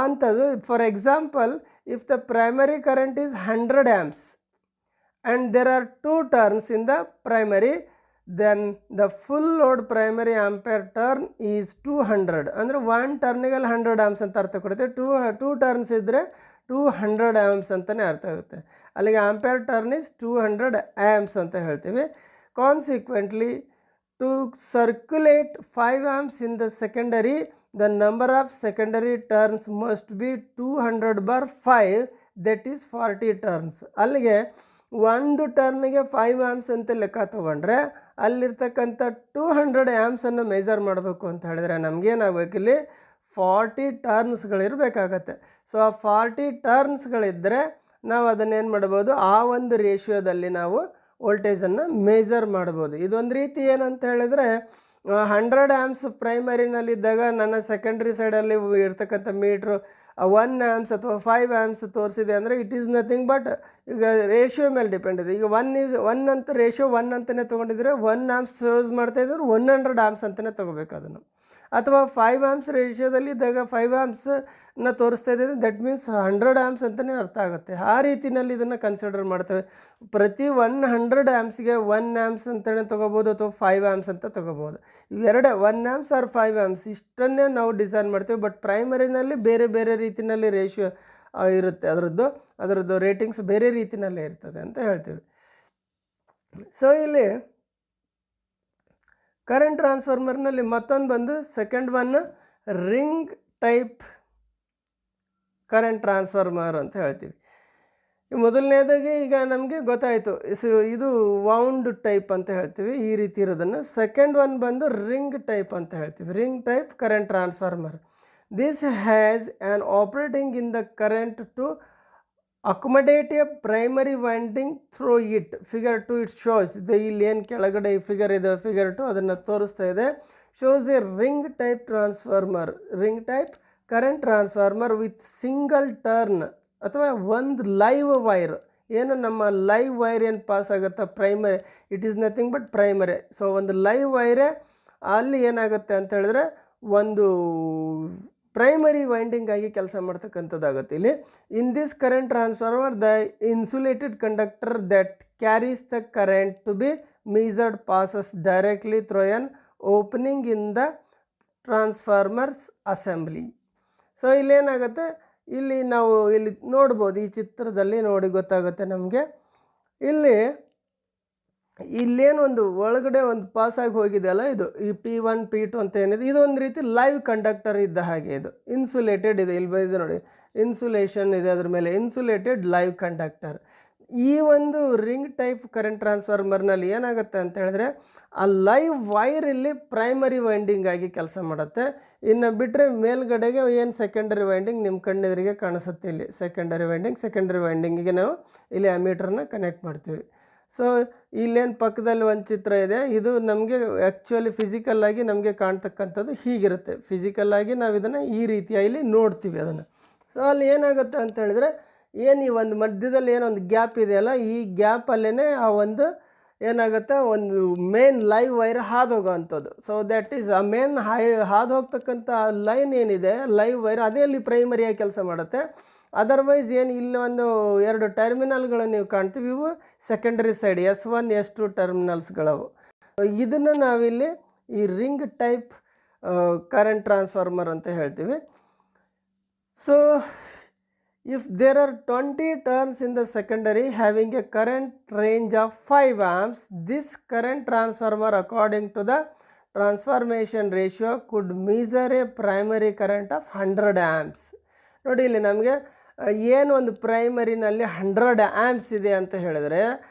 S1: ಅಂಥದ್ದು. For example, if the primary current is 100 amps and there are 2 turns in the primary, then the full load primary ampere turn is 200. ಅಂದರೆ 1 ಟರ್ನಿಗೆ 100 amps ಅಂತ ಅರ್ಥ ಕೊಡುತ್ತೆ. 2 ಟರ್ನ್ಸ್ ಇದ್ದರೆ 200 amps ಅಂತಲೇ ಅರ್ಥ ಆಗುತ್ತೆ. ಅಲ್ಲಿಗೆ ಆಂಪೇರ್ ಟರ್ನ್ ಈಸ್ 200 amps ಅಂತ ಹೇಳ್ತೀವಿ. Consequently to circulate 5 amps in the secondary, the number of secondary turns must be 200/5, that is 40 turns. ಅಲ್ಲಿಗೆ ಒಂದು ಟರ್ನಿಗೆ 5 amps ಅಂತ ಲೆಕ್ಕ ತೊಗೊಂಡ್ರೆ ಅಲ್ಲಿರ್ತಕ್ಕಂಥ 200 amps ಮೆಜರ್ ಮಾಡಬೇಕು ಅಂತ ಹೇಳಿದ್ರೆ ನಮಗೇನಾಗಬೇಕು, ಇಲ್ಲಿ 40 ಟರ್ನ್ಸ್ಗಳಿರಬೇಕಾಗತ್ತೆ. ಸೊ ಆ 40 ಟರ್ನ್ಸ್ಗಳಿದ್ದರೆ ನಾವು ಅದನ್ನೇನು ಮಾಡ್ಬೋದು, ಆ ಒಂದು ರೇಷಿಯೋದಲ್ಲಿ ನಾವು ವೋಲ್ಟೇಜನ್ನು ಮೇಜರ್ ಮಾಡ್ಬೋದು. ಇದೊಂದು ರೀತಿ ಏನಂತ ಹೇಳಿದ್ರೆ 100 amps ಪ್ರೈಮರಿನಲ್ಲಿದ್ದಾಗ ನನ್ನ ಸೆಕೆಂಡ್ರಿ ಸೈಡಲ್ಲಿ ಇರ್ತಕ್ಕಂಥ ಮೀಟ್ರು 1 amps ಅಥವಾ 5 amps ತೋರಿಸಿದೆ ಅಂದರೆ ಇಟ್ ಈಸ್ ನಥಿಂಗ್ ಬಟ್ ಈಗ ರೇಷಿಯೋ ಮೇಲೆ ಡಿಪೆಂಡ್ ಇದೆ. ಈಗ 1 ಅಂತ ರೇಷಿಯೋ 1 ಅಂತಲೇ ತೊಗೊಂಡಿದ್ರೆ 1 amps ಯೂಸ್ ಮಾಡ್ತಾಯಿದ್ರೆ 100 amps ಅಂತಲೇ ತೊಗೋಬೇಕು ಅದನ್ನು. ಅಥವಾ 5 amps ರೇಷಿಯೋದಲ್ಲಿ ಇದ್ದಾಗ 5 amps ತೋರಿಸ್ತಾ ಇದ್ದರೆ ದಟ್ ಮೀನ್ಸ್ 100 amps ಅಂತಲೇ ಅರ್ಥ ಆಗುತ್ತೆ. ಆ ರೀತಿಯಲ್ಲಿ ಇದನ್ನು ಕನ್ಸಿಡರ್ ಮಾಡ್ತೇವೆ. ಪ್ರತಿ 100 amps-ಗೆ 1 amps ಅಂತಲೇ ತೊಗೋಬೋದು ಅಥವಾ 5 amps ಅಂತ ತೊಗೋಬೋದು. ಇವೆರಡೇ 1 amps or 5 amps ಇಷ್ಟನ್ನೇ ನಾವು ಡಿಸೈನ್ ಮಾಡ್ತೀವಿ. ಬಟ್ ಪ್ರೈಮರಿನಲ್ಲಿ ಬೇರೆ ಬೇರೆ ರೀತಿಯಲ್ಲಿ ರೇಷಿಯೋ ಇರುತ್ತೆ, ಅದರದ್ದು ರೇಟಿಂಗ್ಸ್ ಬೇರೆ ರೀತಿಯಲ್ಲೇ ಇರ್ತದೆ ಅಂತ ಹೇಳ್ತೀವಿ. ಸೊ ಇಲ್ಲಿ ಕರೆಂಟ್ ಟ್ರಾನ್ಸ್ಫಾರ್ಮರ್ನಲ್ಲಿ ಮತ್ತೊಂದು ಬಂದು second one ring type current transformer ಅಂತ ಹೇಳ್ತೀವಿ. ಮೊದಲನೇದಾಗಿ ಈಗ ನಮಗೆ ಗೊತ್ತಾಯಿತು ಇದು ವೌಂಡ್ ಟೈಪ್ ಅಂತ ಹೇಳ್ತೀವಿ, ಈ ರೀತಿ ಇರೋದನ್ನು. ಸೆಕೆಂಡ್ ಒನ್ ಬಂದು ರಿಂಗ್ ಟೈಪ್ ಅಂತ ಹೇಳ್ತೀವಿ, ring type current transformer. This has an operating in the current to accommodate a primary winding through it. Figure 2 it shows ಇದು ಇಲ್ಲಿ ಏನು ಕೆಳಗಡೆ ಈ ಫಿಗರ್ ಇದೆ ಫಿಗರ್ 2 ಅದನ್ನು ತೋರಿಸ್ತಾ ಇದೆ. Shows A ring type transformer, ring type current transformer with single turn ಅಥವಾ ಒಂದು ಲೈವ್ ವೈರ್. ಏನು ನಮ್ಮ ಲೈವ್ ವೈರ್ ಏನು ಪಾಸ್ ಆಗುತ್ತೆ primary, it is nothing but primary. So ಒಂದು ಲೈವ್ ವೈರೇ ಅಲ್ಲಿ ಏನಾಗುತ್ತೆ ಅಂತ ಹೇಳಿದ್ರೆ ಒಂದು ಪ್ರೈಮರಿ ವೈಂಡಿಂಗ್ ಆಗಿ ಕೆಲಸ ಮಾಡ್ತಕ್ಕಂಥದ್ದಾಗುತ್ತೆ ಇಲ್ಲಿ. In this current transformer the insulated conductor that carries the current to be measured passes directly through an opening in the transformer's assembly. So ಇಲ್ಲೇನಾಗುತ್ತೆ, ಇಲ್ಲಿ ನಾವು ಇಲ್ಲಿ ನೋಡ್ಬೋದು, ಈ ಚಿತ್ರದಲ್ಲಿ ನೋಡಿ ಗೊತ್ತಾಗುತ್ತೆ ನಮಗೆ. ಇಲ್ಲೇನೊಂದು ಒಳಗಡೆ ಒಂದು ಪಾಸಾಗಿ ಹೋಗಿದೆಯಲ್ಲ ಇದು ಈ P1 P2 ಅಂತ ಏನಿದೆ, ಇದೊಂದು ರೀತಿ ಲೈವ್ ಕಂಡಕ್ಟರ್ ಇದ್ದ ಹಾಗೆ. ಇದು ಇನ್ಸುಲೇಟೆಡ್ ಇದೆ, ಇಲ್ಲಿ ಇದು ನೋಡಿ ಇನ್ಸುಲೇಷನ್ ಇದೆ ಅದ್ರ ಮೇಲೆ, ಇನ್ಸುಲೇಟೆಡ್ ಲೈವ್ ಕಂಡಕ್ಟರ್. ಈ ಒಂದು ರಿಂಗ್ ಟೈಪ್ ಕರೆಂಟ್ ಟ್ರಾನ್ಸ್ಫಾರ್ಮರ್ನಲ್ಲಿ ಏನಾಗುತ್ತೆ ಅಂತ ಹೇಳಿದ್ರೆ ಆ ಲೈವ್ ವೈರ್ ಇಲ್ಲಿ ಪ್ರೈಮರಿ ವೈಂಡಿಂಗ್ ಆಗಿ ಕೆಲಸ ಮಾಡುತ್ತೆ. ಇನ್ನು ಬಿಟ್ಟರೆ ಮೇಲ್ಗಡೆಗೆ ಏನು ಸೆಕೆಂಡರಿ ವೈಂಡಿಂಗ್ ನಿಮ್ಮ ಕಣ್ಣೆದುರಿಗೆ ಕಾಣಿಸುತ್ತೆ. ಇಲ್ಲಿ ಸೆಕೆಂಡರಿ ವೈಂಡಿಂಗಿಗೆ ನಾವು ಇಲ್ಲಿ ಅಮೀಟರ್ನ ಕನೆಕ್ಟ್ ಮಾಡ್ತೀವಿ. ಸೊ ಇಲ್ಲೇನು ಪಕ್ಕದಲ್ಲಿ ಒಂದು ಚಿತ್ರ ಇದೆ, ಇದು ನಮಗೆ ಆ್ಯಕ್ಚುಲಿ ಫಿಸಿಕಲ್ಲಾಗಿ ನಮಗೆ ಕಾಣ್ತಕ್ಕಂಥದ್ದು ಹೀಗಿರುತ್ತೆ. ಫಿಸಿಕಲ್ಲಾಗಿ ನಾವು ಇದನ್ನು ಈ ರೀತಿಯಲ್ಲಿ ನೋಡ್ತೀವಿ ಅದನ್ನು. ಸೊ ಅಲ್ಲಿ ಏನಾಗುತ್ತೆ ಅಂತ ಹೇಳಿದ್ರೆ ಏನು ಈ ಒಂದು ಮಧ್ಯದಲ್ಲಿ ಏನೊಂದು ಗ್ಯಾಪ್ ಇದೆಯಲ್ಲ, ಈ ಗ್ಯಾಪಲ್ಲೇ ಆ ಒಂದು ಏನಾಗುತ್ತೆ ಒಂದು ಮೇನ್ ಲೈವ್ ವೈರ್ ಹಾದು ಹೋಗೋವಂಥದ್ದು. ಸೊ ದ್ಯಾಟ್ ಈಸ್ ಆ ಮೇನ್ ಹಾದು ಹೋಗ್ತಕ್ಕಂಥ ಲೈನ್ ಏನಿದೆ ಲೈವ್ ವೈರ್, ಅದೇ ಅಲ್ಲಿ ಪ್ರೈಮರಿಯಾಗಿ ಕೆಲಸ ಮಾಡುತ್ತೆ. ಅದರ್ವೈಸ್ ಏನು ಇಲ್ಲಿ ಒಂದು 2 ಟರ್ಮಿನಲ್ಗಳು ನೀವು ಕಾಣ್ತೀವಿ, ಇವು ಸೆಕೆಂಡರಿ ಸೈಡ್ S1 S2 ಟರ್ಮಿನಲ್ಸ್ಗಳವು. ಇದನ್ನು ನಾವಿಲ್ಲಿ ಈ ರಿಂಗ್ ಟೈಪ್ ಕರೆಂಟ್ ಟ್ರಾನ್ಸ್ಫಾರ್ಮರ್ ಅಂತ ಹೇಳ್ತೀವಿ. So if there are 20 turns in the secondary having a current range of 5 amps, this current transformer according to the transformation ratio could measure a primary current of 100 amps. ನೋಡಿ ಇಲ್ಲಿ ನಮಗೆ ಏನು ಒಂದು ಪ್ರೈಮರಿನಲ್ಲಿ 100 amps ಇದೆ ಅಂತ ಹೇಳಿದ್ರೆ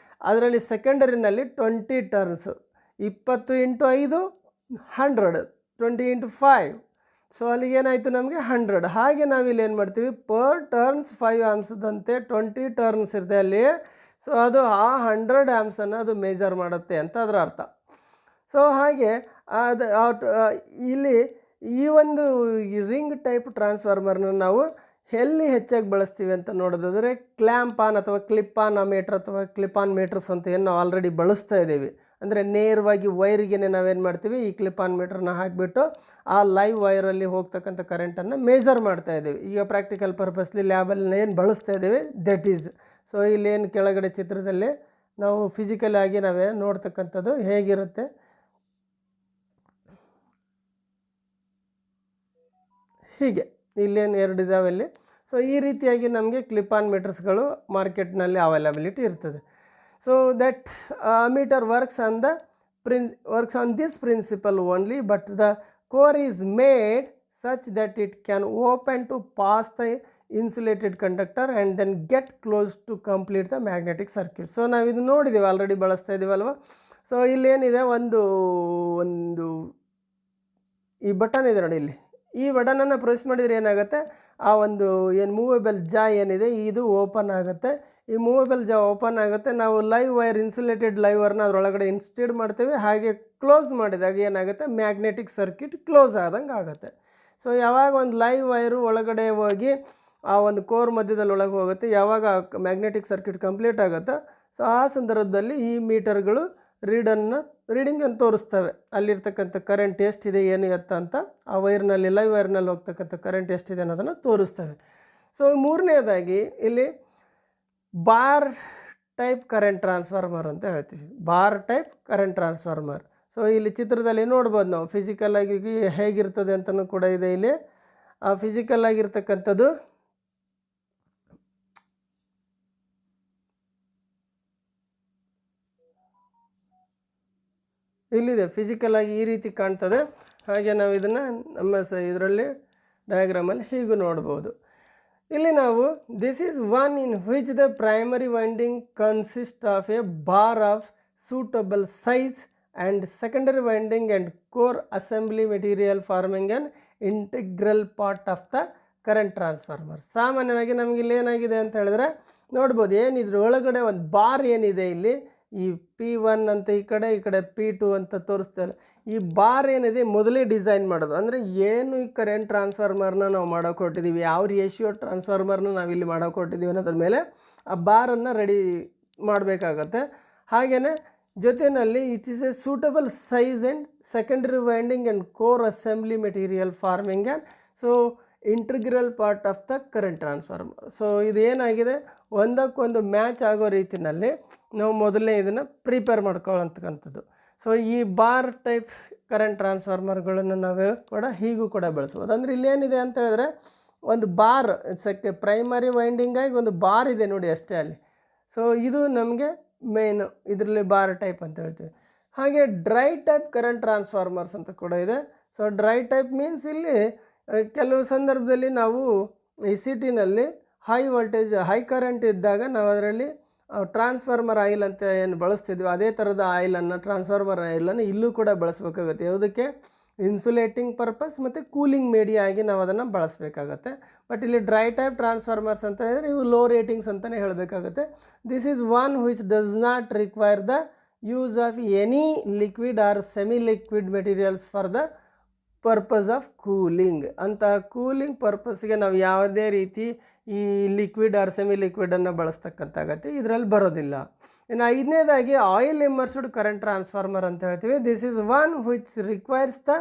S1: ಅದರಲ್ಲಿ ಸೆಕೆಂಡರಿನಲ್ಲಿ 20 ಟರ್ನ್ಸ್, 20 × 5 100, 20 × 5, ಸೊ ಅಲ್ಲಿಗೆ ಏನಾಯಿತು ನಮಗೆ 100. ಹಾಗೆ ನಾವಿಲ್ಲಿ ಏನು ಮಾಡ್ತೀವಿ, ಪರ್ ಟರ್ನ್ಸ್ 5 amps-ದಂತೆ 20 ಟರ್ನ್ಸ್ ಇರುತ್ತೆ ಅಲ್ಲಿ. ಸೊ ಅದು ಆ 100 amps-ಅನ್ನು ಅದು ಮೇಜರ್ ಮಾಡುತ್ತೆ ಅಂತ ಅದರ ಅರ್ಥ. ಸೊ ಹಾಗೆ ಅದು ಇಲ್ಲಿ ಈ ಒಂದು ರಿಂಗ್ ಟೈಪ್ ಟ್ರಾನ್ಸ್ಫಾರ್ಮರ್ನ ನಾವು ಎಲ್ಲಿ ಹೆಚ್ಚಾಗಿ ಬಳಸ್ತೀವಿ ಅಂತ ನೋಡೋದಾದರೆ ಕ್ಲ್ಯಾಂಪ್ ಆನ್ ಅಥವಾ ಕ್ಲಿಪ್ ಆನ್ ಮೀಟ್ರ್ ಅಥವಾ ಕ್ಲಿಪ್ ಆನ್ ಮೀಟರ್ಸ್ ಅಂತ ಏನು ನಾವು ಆಲ್ರೆಡಿ ಬಳಸ್ತಾ ಇದ್ದೀವಿ. ಅಂದರೆ ನೇರವಾಗಿ ವೈರಿಗೆ ನಾವೇನು ಮಾಡ್ತೀವಿ, ಈ ಕ್ಲಿಪ್ ಆನ್ ಮೀಟ್ರನ್ನ ಹಾಕಿಬಿಟ್ಟು ಆ ಲೈವ್ ವೈರಲ್ಲಿ ಹೋಗ್ತಕ್ಕಂಥ ಕರೆಂಟನ್ನು ಮೇಜರ್ ಮಾಡ್ತಾ ಇದ್ದೀವಿ. ಈಗ ಪ್ರಾಕ್ಟಿಕಲ್ ಪರ್ಪಸ್ಲಿ ಲ್ಯಾಬಲ್ಲಿ ಏನು ಬಳಸ್ತಾ ಇದ್ದೀವಿ ದಟ್ ಈಸ್. ಸೊ ಇಲ್ಲೇನು ಕೆಳಗಡೆ ಚಿತ್ರದಲ್ಲಿ ನಾವು ಫಿಸಿಕಲ್ ಆಗಿ ನಾವೇ ನೋಡ್ತಕ್ಕಂಥದ್ದು ಹೇಗಿರುತ್ತೆ. ಹೀಗೆ ಇಲ್ಲೇನು 2 ಇದಾವೆ ಇಲ್ಲಿ. ಸೊ ಈ ರೀತಿಯಾಗಿ ನಮಗೆ ಕ್ಲಿಪ್ ಆನ್ ಮೀಟರ್ಸ್ಗಳು ಮಾರ್ಕೆಟ್ನಲ್ಲಿ ಅವೈಲಬಿಲಿಟಿ ಇರ್ತದೆ. So that meter works on this principle only, but the core is made such that it can open to pass the insulated conductor and then get close to complete the magnetic circuit. So ನಾವು ಇದು ನೋಡಿದ್ದೀವಿ, already ಬಳಸ್ತಾ ಇದ್ದೀವಲ್ವ. So ಇಲ್ಲೇನಿದೆ, ಒಂದು ಈ button ಇದೆ ನೋಡಿ, ಇಲ್ಲಿ ಈ ಬಟನನ್ನು ಪ್ರೆಸ್ ಮಾಡಿದರೆ ಏನಾಗುತ್ತೆ, ಆ ಒಂದು ಏನು ಮೂವೇಬಲ್ ಜಾ ಏನಿದೆ ಇದು ಓಪನ್ ಆಗುತ್ತೆ. ಈ ಮೂವೇಬಲ್ ಜಾ ಓಪನ್ ಆಗುತ್ತೆ. ನಾವು ಲೈವ್ ವೈರ್, ಇನ್ಸುಲೇಟೆಡ್ ಲೈವ್ ವೈರ್ನ ಅದರೊಳಗಡೆ ಇನ್ಸ್ಟೇಡ್ ಮಾಡ್ತೀವಿ. ಹಾಗೆ ಕ್ಲೋಸ್ ಮಾಡಿದಾಗ ಏನಾಗುತ್ತೆ, ಮ್ಯಾಗ್ನೆಟಿಕ್ ಸರ್ಕ್ಯೂಟ್ ಕ್ಲೋಸ್ ಆದಂಗೆ ಆಗುತ್ತೆ. ಸೊ ಯಾವಾಗ ಒಂದು ಲೈವ್ ವೈರು ಒಳಗಡೆ ಹೋಗಿ ಆ ಒಂದು ಕೋರ್ ಮಧ್ಯದಲ್ಲಿ ಒಳಗೆ ಹೋಗುತ್ತೆ, ಯಾವಾಗ ಮ್ಯಾಗ್ನೆಟಿಕ್ ಸರ್ಕ್ಯೂಟ್ ಕಂಪ್ಲೀಟ್ ಆಗುತ್ತೆ, ಸೊ ಆ ಸಂದರ್ಭದಲ್ಲಿ ಈ ಮೀಟರ್ಗಳು ರೀಡಿಂಗನ್ನು ತೋರಿಸ್ತವೆ. ಅಲ್ಲಿರ್ತಕ್ಕಂಥ ಕರೆಂಟ್ ಎಷ್ಟಿದೆ ಏನು ಎತ್ತ ಅಂತ ಆ ವೈರ್ನಲ್ಲಿ, ಲೈವ್ ವೈರ್ನಲ್ಲಿ ಹೋಗ್ತಕ್ಕಂಥ ಕರೆಂಟ್ ಎಷ್ಟಿದೆ ಅನ್ನೋದನ್ನು ತೋರಿಸ್ತವೆ. ಸೊ ಮೂರನೇದಾಗಿ ಇಲ್ಲಿ ಬಾರ್ ಟೈಪ್ ಕರೆಂಟ್ ಟ್ರಾನ್ಸ್ಫಾರ್ಮರ್ ಅಂತ ಹೇಳ್ತೀವಿ. Bar type current transformer. So ಇಲ್ಲಿ ಚಿತ್ರದಲ್ಲಿ ನೋಡ್ಬೋದು ನಾವು ಫಿಸಿಕಲ್ ಆಗಿ ಹೇಗಿರ್ತದೆ ಅಂತಲೂ ಕೂಡ ಇದೆ ಇಲ್ಲಿ. ಆ ಫಿಸಿಕಲ್ ಆಗಿರ್ತಕ್ಕಂಥದ್ದು ಇಲ್ಲಿದೆ, ಫಿಸಿಕಲ್ ಆಗಿ ಈ ರೀತಿ ಕಾಣ್ತದೆ. ಹಾಗೆ ನಾವು ಇದನ್ನು ನಮ್ಮ ಇದರಲ್ಲಿ ಡಯಾಗ್ರಾಮಲ್ಲಿ ಹೀಗೂ ನೋಡ್ಬೋದು. ಇಲ್ಲಿ ನಾವು this is one in which the primary winding consist of A bar of suitable size and secondary winding and core assembly material farming on integral part of the current transformer. ಸಾಮಾನ್ಯವಾಗಿ ನಮಗೆ ಇಲ್ಲಿ ಏನಾಗಿದೆ ಅಂತ ಹೇಳಿದ್ರೆ ನೋಡ್ಬೋದು, ಏನಿದ್ರ ಒಳಗಡೆ ಒಂದು ಬಾರ್ ಏನಿದೆ ಇಲ್ಲಿ, ಈ P1 ಅಂತ ಈ ಕಡೆ P2 ಅಂತ ತೋರಿಸ್ತಾರೆ. ಈ ಬಾರ್ ಏನಿದೆ ಮೊದಲೇ ಡಿಸೈನ್ ಮಾಡೋದು. ಅಂದರೆ ಏನು ಈ ಕರೆಂಟ್ ಟ್ರಾನ್ಸ್ಫಾರ್ಮರ್ನ ನಾವು ಮಾಡೋಕೆ ಹೊರಟಿದ್ದೀವಿ, ಯಾವ ರೇಷಿಯೋ ಟ್ರಾನ್ಸ್ಫಾರ್ಮರ್ನ ನಾವಿಲ್ಲಿ ಮಾಡೋಕೆ ಹೊರಟಿದ್ದೀವಿ ಅನ್ನೋದ್ರ ಮೇಲೆ ಆ ಬಾರನ್ನು ರೆಡಿ ಮಾಡಬೇಕಾಗತ್ತೆ. ಹಾಗೆಯೇ ಜೊತೆಯಲ್ಲಿ it is A suitable size and secondary winding and core assembly material farming and so integral part of the current transformer. So ಇದು ಏನಾಗಿದೆ, ಒಂದಕ್ಕೊಂದು ಮ್ಯಾಚ್ ಆಗೋ ರೀತಿಯಲ್ಲಿ ನಾವು ಮೊದಲೇ ಇದನ್ನು ಪ್ರಿಪೇರ್ ಮಾಡ್ಕೊಳ್ಳೋಂಥಕ್ಕಂಥದ್ದು. ಸೊ ಈ ಬಾರ್ ಟೈಪ್ ಕರೆಂಟ್ ಟ್ರಾನ್ಸ್ಫಾರ್ಮರ್ಗಳನ್ನು ನಾವು ಕೂಡ ಹೀಗೂ ಕೂಡ ಬಳಸ್ಬೋದು. ಅಂದರೆ ಇಲ್ಲೇನಿದೆ ಅಂತ ಹೇಳಿದ್ರೆ ಒಂದು ಬಾರ್ ಪ್ರೈಮರಿ ವೈಂಡಿಂಗಾಗಿ ಒಂದು ಬಾರ್ ಇದೆ ನೋಡಿ ಅಷ್ಟೇ ಅಲ್ಲಿ. ಸೊ ಇದು ನಮಗೆ ಮೇನು ಇದರಲ್ಲಿ ಬಾರ್ ಟೈಪ್ ಅಂತ ಹೇಳ್ತೀವಿ. ಹಾಗೆ ಡ್ರೈ ಟೈಪ್ ಕರೆಂಟ್ ಟ್ರಾನ್ಸ್ಫಾರ್ಮರ್ಸ್ ಅಂತ ಕೂಡ ಇದೆ. ಸೊ ಡ್ರೈ ಟೈಪ್ ಮೀನ್ಸ್ ಇಲ್ಲಿ ಕೆಲವು ಸಂದರ್ಭದಲ್ಲಿ ನಾವು ಈ ಸಿಟಿನಲ್ಲಿ ಹೈ ವೋಲ್ಟೇಜ್ ಹೈ ಕರೆಂಟ್ ಇದ್ದಾಗ ನಾವು ಅದರಲ್ಲಿ ಟ್ರಾನ್ಸ್ಫಾರ್ಮರ್ ಆಯಿಲ್ ಅಂತ ಏನು ಬಳಸ್ತಿದ್ವಿ ಅದೇ ಥರದ ಆಯಿಲನ್ನು, ಟ್ರಾನ್ಸ್ಫಾರ್ಮರ್ ಆಯಿಲನ್ನು ಇಲ್ಲೂ ಕೂಡ ಬಳಸಬೇಕಾಗುತ್ತೆ. ಯಾವುದಕ್ಕೆ, ಇನ್ಸುಲೇಟಿಂಗ್ ಪರ್ಪಸ್ ಮತ್ತು ಕೂಲಿಂಗ್ ಮೀಡಿಯಾ ಆಗಿ ನಾವು ಅದನ್ನು ಬಳಸಬೇಕಾಗತ್ತೆ. ಬಟ್ ಇಲ್ಲಿ ಡ್ರೈ ಟೈಪ್ ಟ್ರಾನ್ಸ್ಫಾರ್ಮರ್ಸ್ ಅಂತ ಹೇಳಿದ್ರೆ ಇವು ಲೋ ರೇಟಿಂಗ್ಸ್ ಅಂತಲೇ ಹೇಳಬೇಕಾಗುತ್ತೆ. This is one which does not require the use of any liquid or semi liquid materials for the purpose of cooling. ಅಂತ ಕೂಲಿಂಗ್ ಪರ್ಪಸ್ಗೆ ನಾವು ಯಾವುದೇ ರೀತಿ ಈ ಲಿಕ್ವಿಡ್ ಆರ್ ಸೆಮಿ ಲಿಕ್ವಿಡನ್ನು ಬಳಸ್ತಕ್ಕಂತಾಗತ್ತೆ, ಇದರಲ್ಲಿ ಬರೋದಿಲ್ಲ. ಇನ್ನು ಐದನೇದಾಗಿ ಆಯಿಲ್ ಇಮ್ಮರ್ಸ್ಡ್ ಕರೆಂಟ್ ಟ್ರಾನ್ಸ್ಫಾರ್ಮರ್ ಅಂತ ಹೇಳ್ತೀವಿ. This is one which requires the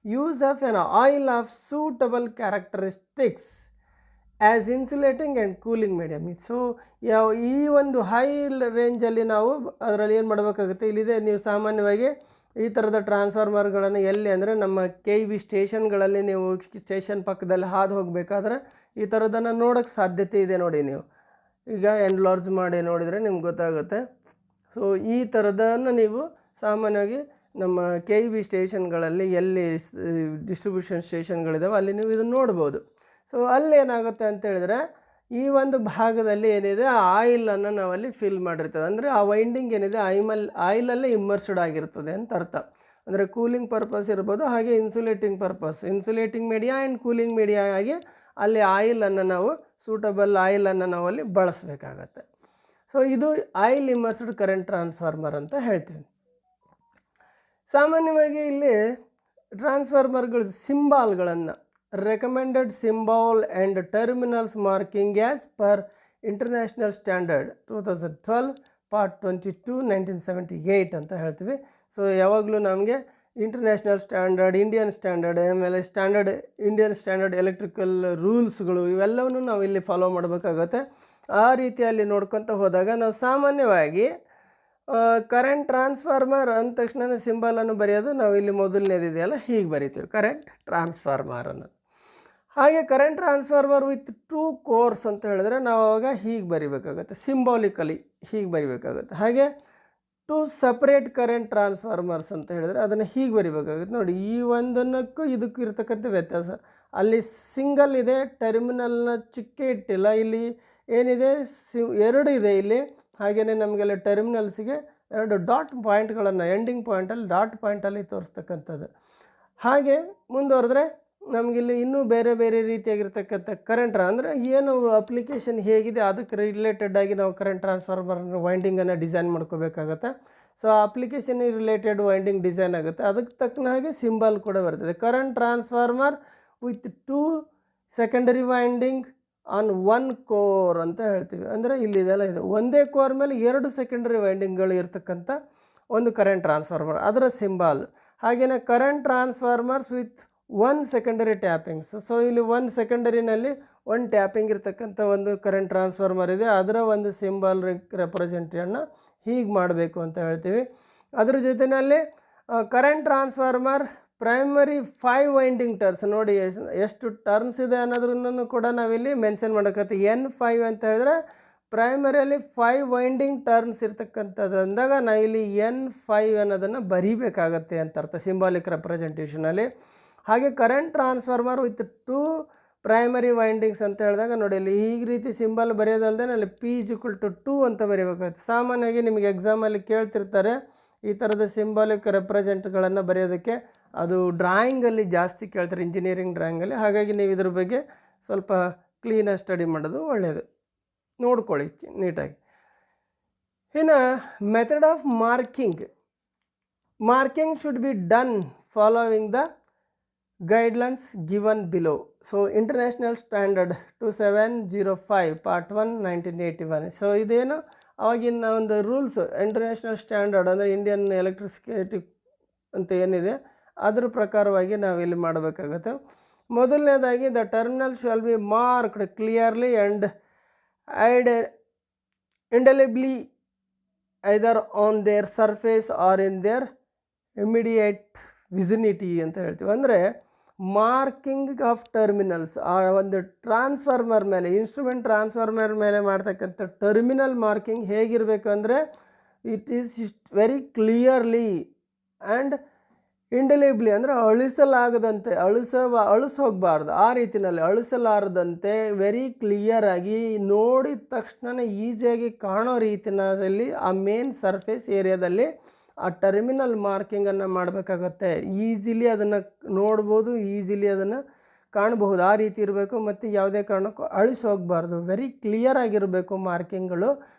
S1: use of N oil of suitable characteristics as insulating and cooling medium. So ಈ ಒಂದು ಹೈ ರೇಂಜಲ್ಲಿ ನಾವು ಅದರಲ್ಲಿ ಏನು ಮಾಡಬೇಕಾಗುತ್ತೆ, ಇಲ್ಲಿದೆ ನೀವು ಸಾಮಾನ್ಯವಾಗಿ ಈ ಥರದ ಟ್ರಾನ್ಸ್ಫಾರ್ಮರ್ಗಳನ್ನು ಎಲ್ಲಿ ಅಂದರೆ ನಮ್ಮ KV ಸ್ಟೇಷನ್ಗಳಲ್ಲಿ ನೀವು ಸ್ಟೇಷನ್ ಪಕ್ಕದಲ್ಲಿ ಹಾದು ಹೋಗಬೇಕಾದ್ರೆ ಈ ಥರದನ್ನು ನೋಡೋಕ್ಕೆ ಸಾಧ್ಯತೆ ಇದೆ ನೋಡಿ. ನೀವು ಈಗ ಎನ್ಲಾರ್ಜ್ ಮಾಡಿ ನೋಡಿದರೆ ನಿಮ್ಗೆ ಗೊತ್ತಾಗುತ್ತೆ. ಸೊ ಈ ಥರದನ್ನು ನೀವು ಸಾಮಾನ್ಯವಾಗಿ ನಮ್ಮ KV ಸ್ಟೇಷನ್ಗಳಲ್ಲಿ ಎಲ್ಲಿ ಡಿಸ್ಟ್ರಿಬ್ಯೂಷನ್ ಸ್ಟೇಷನ್ಗಳಿದ್ದಾವೆ ಅಲ್ಲಿ ನೀವು ಇದನ್ನು ನೋಡ್ಬೋದು. ಸೊ ಅಲ್ಲಿ ಏನಾಗುತ್ತೆ ಅಂತ ಹೇಳಿದ್ರೆ ಈ ಒಂದು ಭಾಗದಲ್ಲಿ ಏನಿದೆ ಆಯಿಲನ್ನು ನಾವಲ್ಲಿ ಫಿಲ್ ಮಾಡಿರ್ತೇವೆ. ಅಂದರೆ ಆ ವೈಂಡಿಂಗ್ ಏನಿದೆ ಆಯಿಲಲ್ಲೇ ಇಮ್ಮರ್ಸ್ಡ್ ಆಗಿರ್ತದೆ ಅಂತ ಅರ್ಥ. ಅಂದರೆ ಕೂಲಿಂಗ್ ಪರ್ಪಸ್ ಇರ್ಬೋದು, ಹಾಗೆ insulating purpose, insulating media and cooling media ಆಗಿ ಅಲ್ಲಿ ಆಯಿಲನ್ನು ನಾವು ಸೂಟಬಲ್ ಆಯಿಲನ್ನು ನಾವು ಅಲ್ಲಿ ಬಳಸಬೇಕಾಗತ್ತೆ. ಸೊ ಇದು ಆಯಿಲ್ ಇಮ್ಮರ್ಸ್ಡ್ ಕರೆಂಟ್ ಟ್ರಾನ್ಸ್ಫಾರ್ಮರ್ ಅಂತ ಹೇಳ್ತೀವಿ. ಸಾಮಾನ್ಯವಾಗಿ ಇಲ್ಲಿ ಟ್ರಾನ್ಸ್ಫಾರ್ಮರ್ಗಳ ಸಿಂಬಾಲ್ಗಳನ್ನು recommended symbol and terminals marking as per International Standard 2012 Part 22 1978 ಅಂತ ಹೇಳ್ತೀವಿ. ಸೊ ಯಾವಾಗಲೂ ನಮಗೆ ಇಂಟರ್ನ್ಯಾಷನಲ್ ಸ್ಟ್ಯಾಂಡರ್ಡ್, ಇಂಡಿಯನ್ ಸ್ಟ್ಯಾಂಡರ್ಡ್, ಆಮೇಲೆ ಇಂಡಿಯನ್ ಸ್ಟ್ಯಾಂಡರ್ಡ್ ಎಲೆಕ್ಟ್ರಿಕಲ್ ರೂಲ್ಸ್ಗಳು ಇವೆಲ್ಲವನ್ನೂ ನಾವು ಇಲ್ಲಿ ಫಾಲೋ ಮಾಡಬೇಕಾಗತ್ತೆ. ಆ ರೀತಿಯಲ್ಲಿ ನೋಡ್ಕೊತ ಹೋದಾಗ ನಾವು ಸಾಮಾನ್ಯವಾಗಿ ಕರೆಂಟ್ ಟ್ರಾನ್ಸ್ಫಾರ್ಮರ್ ಅಂದ ತಕ್ಷಣ ಸಿಂಬಲನ್ನು ಬರೆಯೋದು ನಾವು ಇಲ್ಲಿ ಮೊದಲನೇದಿದೆಯಲ್ಲ ಹೀಗೆ ಬರಿತೀವಿ, ಕರೆಂಟ್ ಟ್ರಾನ್ಸ್ಫಾರ್ಮರ್ ಅನ್ನೋದು. ಹಾಗೆ ಕರೆಂಟ್ ಟ್ರಾನ್ಸ್ಫಾರ್ಮರ್ ವಿತ್ 2 ಕೋರ್ಸ್ ಅಂತ ಹೇಳಿದ್ರೆ ನಾವು ಆವಾಗ ಹೀಗೆ ಬರಿಬೇಕಾಗುತ್ತೆ, ಸಿಂಬಾಲಿಕಲಿ ಹೀಗೆ ಬರಿಬೇಕಾಗುತ್ತೆ. ಹಾಗೆ 2 ಸಪ್ರೇಟ್ ಕರೆಂಟ್ ಟ್ರಾನ್ಸ್ಫಾರ್ಮರ್ಸ್ ಅಂತ ಹೇಳಿದ್ರೆ ಅದನ್ನು ಹೀಗೆ ಬರಿಬೇಕಾಗುತ್ತೆ. ನೋಡಿ, ಈ ಒಂದನ್ನಕ್ಕೂ ಇದಕ್ಕೂ ಇರತಕ್ಕಂಥ ವ್ಯತ್ಯಾಸ. ಅಲ್ಲಿ ಸಿಂಗಲ್ ಇದೆ, ಟರ್ಮಿನಲ್ನ ಚಿಕ್ಕೆ ಇಟ್ಟಿಲ್ಲ. ಇಲ್ಲಿ ಏನಿದೆ 2 ಇದೆ ಇಲ್ಲಿ. ಹಾಗೆಯೇ ನಮಗೆಲ್ಲ ಟರ್ಮಿನಲ್ಸಿಗೆ 2 ಡಾಟ್ ಪಾಯಿಂಟ್ಗಳನ್ನು ಎಂಡಿಂಗ್ ಪಾಯಿಂಟಲ್ಲಿ ಡಾಟ್ ಪಾಯಿಂಟಲ್ಲಿ ತೋರಿಸ್ತಕ್ಕಂಥದ್ದು. ಹಾಗೆ ಮುಂದುವರೆದ್ರೆ ನಮಗಿಲ್ಲಿ ಇನ್ನೂ ಬೇರೆ ಬೇರೆ ರೀತಿಯಾಗಿರ್ತಕ್ಕಂಥ ಕರೆಂಟ್ ಅಂದರೆ ಏನು ಅಪ್ಲಿಕೇಶನ್ ಹೇಗಿದೆ ಅದಕ್ಕೆ ರಿಲೇಟೆಡ್ ಆಗಿ ನಾವು ಕರೆಂಟ್ ಟ್ರಾನ್ಸ್ಫಾರ್ಮರ್ ವೈಂಡಿಂಗನ್ನು ಡಿಸೈನ್ ಮಾಡ್ಕೋಬೇಕಾಗತ್ತೆ. So application related winding design ಆಗುತ್ತೆ, ಅದಕ್ಕೆ ತಕ್ಕನ ಹಾಗೆ ಸಿಂಬಲ್ ಕೂಡ ಬರ್ತದೆ. Current transformer with 2 secondary winding on 1 core ಅಂತ ಹೇಳ್ತೀವಿ. ಅಂದರೆ ಇಲ್ಲಿದೆಲ್ಲ ಇದೆ, ಒಂದೇ ಕೋರ್ ಮೇಲೆ 2 ಸೆಕೆಂಡರಿ ವೈಂಡಿಂಗ್ಗಳು ಇರ್ತಕ್ಕಂಥ ಒಂದು ಕರೆಂಟ್ ಟ್ರಾನ್ಸ್ಫಾರ್ಮರ್, ಅದರ ಸಿಂಬಲ್. ಹಾಗೆಯೇ current transformers with 1 secondary tappings. So ಇಲ್ಲಿ 1 ಸೆಕೆಂಡರಿನಲ್ಲಿ 1 ಟ್ಯಾಪಿಂಗ್ ಇರ್ತಕ್ಕಂಥ ಒಂದು ಕರೆಂಟ್ ಟ್ರಾನ್ಸ್ಫಾರ್ಮರ್ ಇದೆ, ಅದರ ಒಂದು ಸಿಂಬಲ್ ರೆಪ್ರೆಸೆಂಟೇಷನ್ನ ಹೀಗೆ ಮಾಡಬೇಕು ಅಂತ ಹೇಳ್ತೀವಿ. ಅದ್ರ ಜೊತೆಯಲ್ಲಿ current transformer primary 5 winding turns, ನೋಡಿ ಎಷ್ಟು ಟರ್ನ್ಸ್ ಇದೆ ಅನ್ನೋದ್ರನ್ನು ಕೂಡ ನಾವಿಲ್ಲಿ ಮೆನ್ಷನ್ ಮಾಡೋಕ್ಕತ್ತೆ. N5 ಅಂತ ಹೇಳಿದ್ರೆ ಪ್ರೈಮರಿಯಲ್ಲಿ 5 ವೈಂಡಿಂಗ್ ಟರ್ನ್ಸ್ ಇರ್ತಕ್ಕಂಥದ್ದು ಅಂದಾಗ ನಾವು ಇಲ್ಲಿ N5 ಅನ್ನೋದನ್ನು ಬರೀಬೇಕಾಗತ್ತೆ ಅಂತ ಅರ್ಥ ಸಿಂಬಾಲಿಕ್ ರೆಪ್ರೆಸೆಂಟೇಷನಲ್ಲಿ. ಹಾಗೆ current transformer with 2 primary windings ಅಂತ ಹೇಳಿದಾಗ ನೋಡಿ ಇಲ್ಲಿ ಈ ರೀತಿ ಸಿಂಬಲ್ ಬರೆಯೋದಲ್ಲದೆ ಅಲ್ಲಿ P=2 ಅಂತ ಬರೀಬೇಕಾಗುತ್ತೆ. ಸಾಮಾನ್ಯವಾಗಿ ನಿಮಗೆ ಎಕ್ಸಾಮಲ್ಲಿ ಕೇಳ್ತಿರ್ತಾರೆ ಈ ಥರದ ಸಿಂಬಾಲಿಕ್ ರೆಪ್ರೆಸೆಂಟ್ಗಳನ್ನು ಬರೆಯೋದಕ್ಕೆ. ಅದು ಡ್ರಾಯಿಂಗಲ್ಲಿ ಜಾಸ್ತಿ ಕೇಳ್ತಾರೆ, ಇಂಜಿನಿಯರಿಂಗ್ ಡ್ರಾಯಿಂಗಲ್ಲಿ. ಹಾಗಾಗಿ ನೀವು ಇದ್ರ ಬಗ್ಗೆ ಸ್ವಲ್ಪ ಕ್ಲೀನಾಗಿ ಸ್ಟಡಿ ಮಾಡೋದು ಒಳ್ಳೆಯದು, ನೋಡ್ಕೊಳ್ಳಿ ನೀಟಾಗಿ. ಇನ್ನು method of marking should be done following the guidelines given below. So international standard 2705 Part 1 1981. So ಇದೇನು ಅವಾಗಿನ ಒಂದು ರೂಲ್ಸ್, ಇಂಟರ್ನ್ಯಾಷನಲ್ ಸ್ಟ್ಯಾಂಡರ್ಡ್ ಅಂದರೆ ಇಂಡಿಯನ್ ಎಲೆಕ್ಟ್ರಿಸಿಟಿ ಅಂತ ಏನಿದೆ ಅದ್ರ ಪ್ರಕಾರವಾಗಿ ನಾವಿಲ್ಲಿ ಮಾಡಬೇಕಾಗುತ್ತೆ. ಮೊದಲನೇದಾಗಿ the terminal shall be marked clearly and indelibly either on their surface or in their immediate vicinity ಅಂತ ಹೇಳ್ತೀವಿ. ಅಂದರೆ ಮಾರ್ಕಿಂಗ್ ಆಫ್ ಟರ್ಮಿನಲ್ಸ್, ಆ ಒಂದು ಟ್ರಾನ್ಸ್ಫಾರ್ಮರ್ ಮೇಲೆ, ಇನ್ಸ್ಟ್ರೂಮೆಂಟ್ ಟ್ರಾನ್ಸ್ಫಾರ್ಮರ್ ಮೇಲೆ ಮಾಡ್ತಕ್ಕಂಥ ಟರ್ಮಿನಲ್ ಮಾರ್ಕಿಂಗ್ ಹೇಗಿರಬೇಕು ಅಂದರೆ it is very clearly and indelibly, ಅಂದರೆ ಅಳಿಸಲಾಗದಂತೆ, ಹೋಗಬಾರ್ದು, ಆ ರೀತಿಯಲ್ಲಿ ಅಳಿಸಲಾರದಂತೆ ವೆರಿ ಕ್ಲಿಯರಾಗಿ ನೋಡಿದ ತಕ್ಷಣ ಈಸಿಯಾಗಿ ಕಾಣೋ ರೀತಿಯಲ್ಲಿ ಆ ಮೇನ್ ಸರ್ಫೇಸ್ ಏರಿಯಾದಲ್ಲಿ ಆ ಟರ್ಮಿನಲ್ ಮಾರ್ಕಿಂಗನ್ನು ಮಾಡಬೇಕಾಗತ್ತೆ. ಈಸಿಲಿ ಅದನ್ನು ನೋಡ್ಬೋದು, ಈಸಿಲಿ ಅದನ್ನು ಕಾಣಬಹುದು, ಆ ರೀತಿ ಇರಬೇಕು. ಮತ್ತು ಯಾವುದೇ ಕಾರಣಕ್ಕೂ ಹೋಗಬಾರ್ದು, ವೆರಿ ಕ್ಲಿಯರ್ ಆಗಿರಬೇಕು ಮಾರ್ಕಿಂಗ್ಗಳು.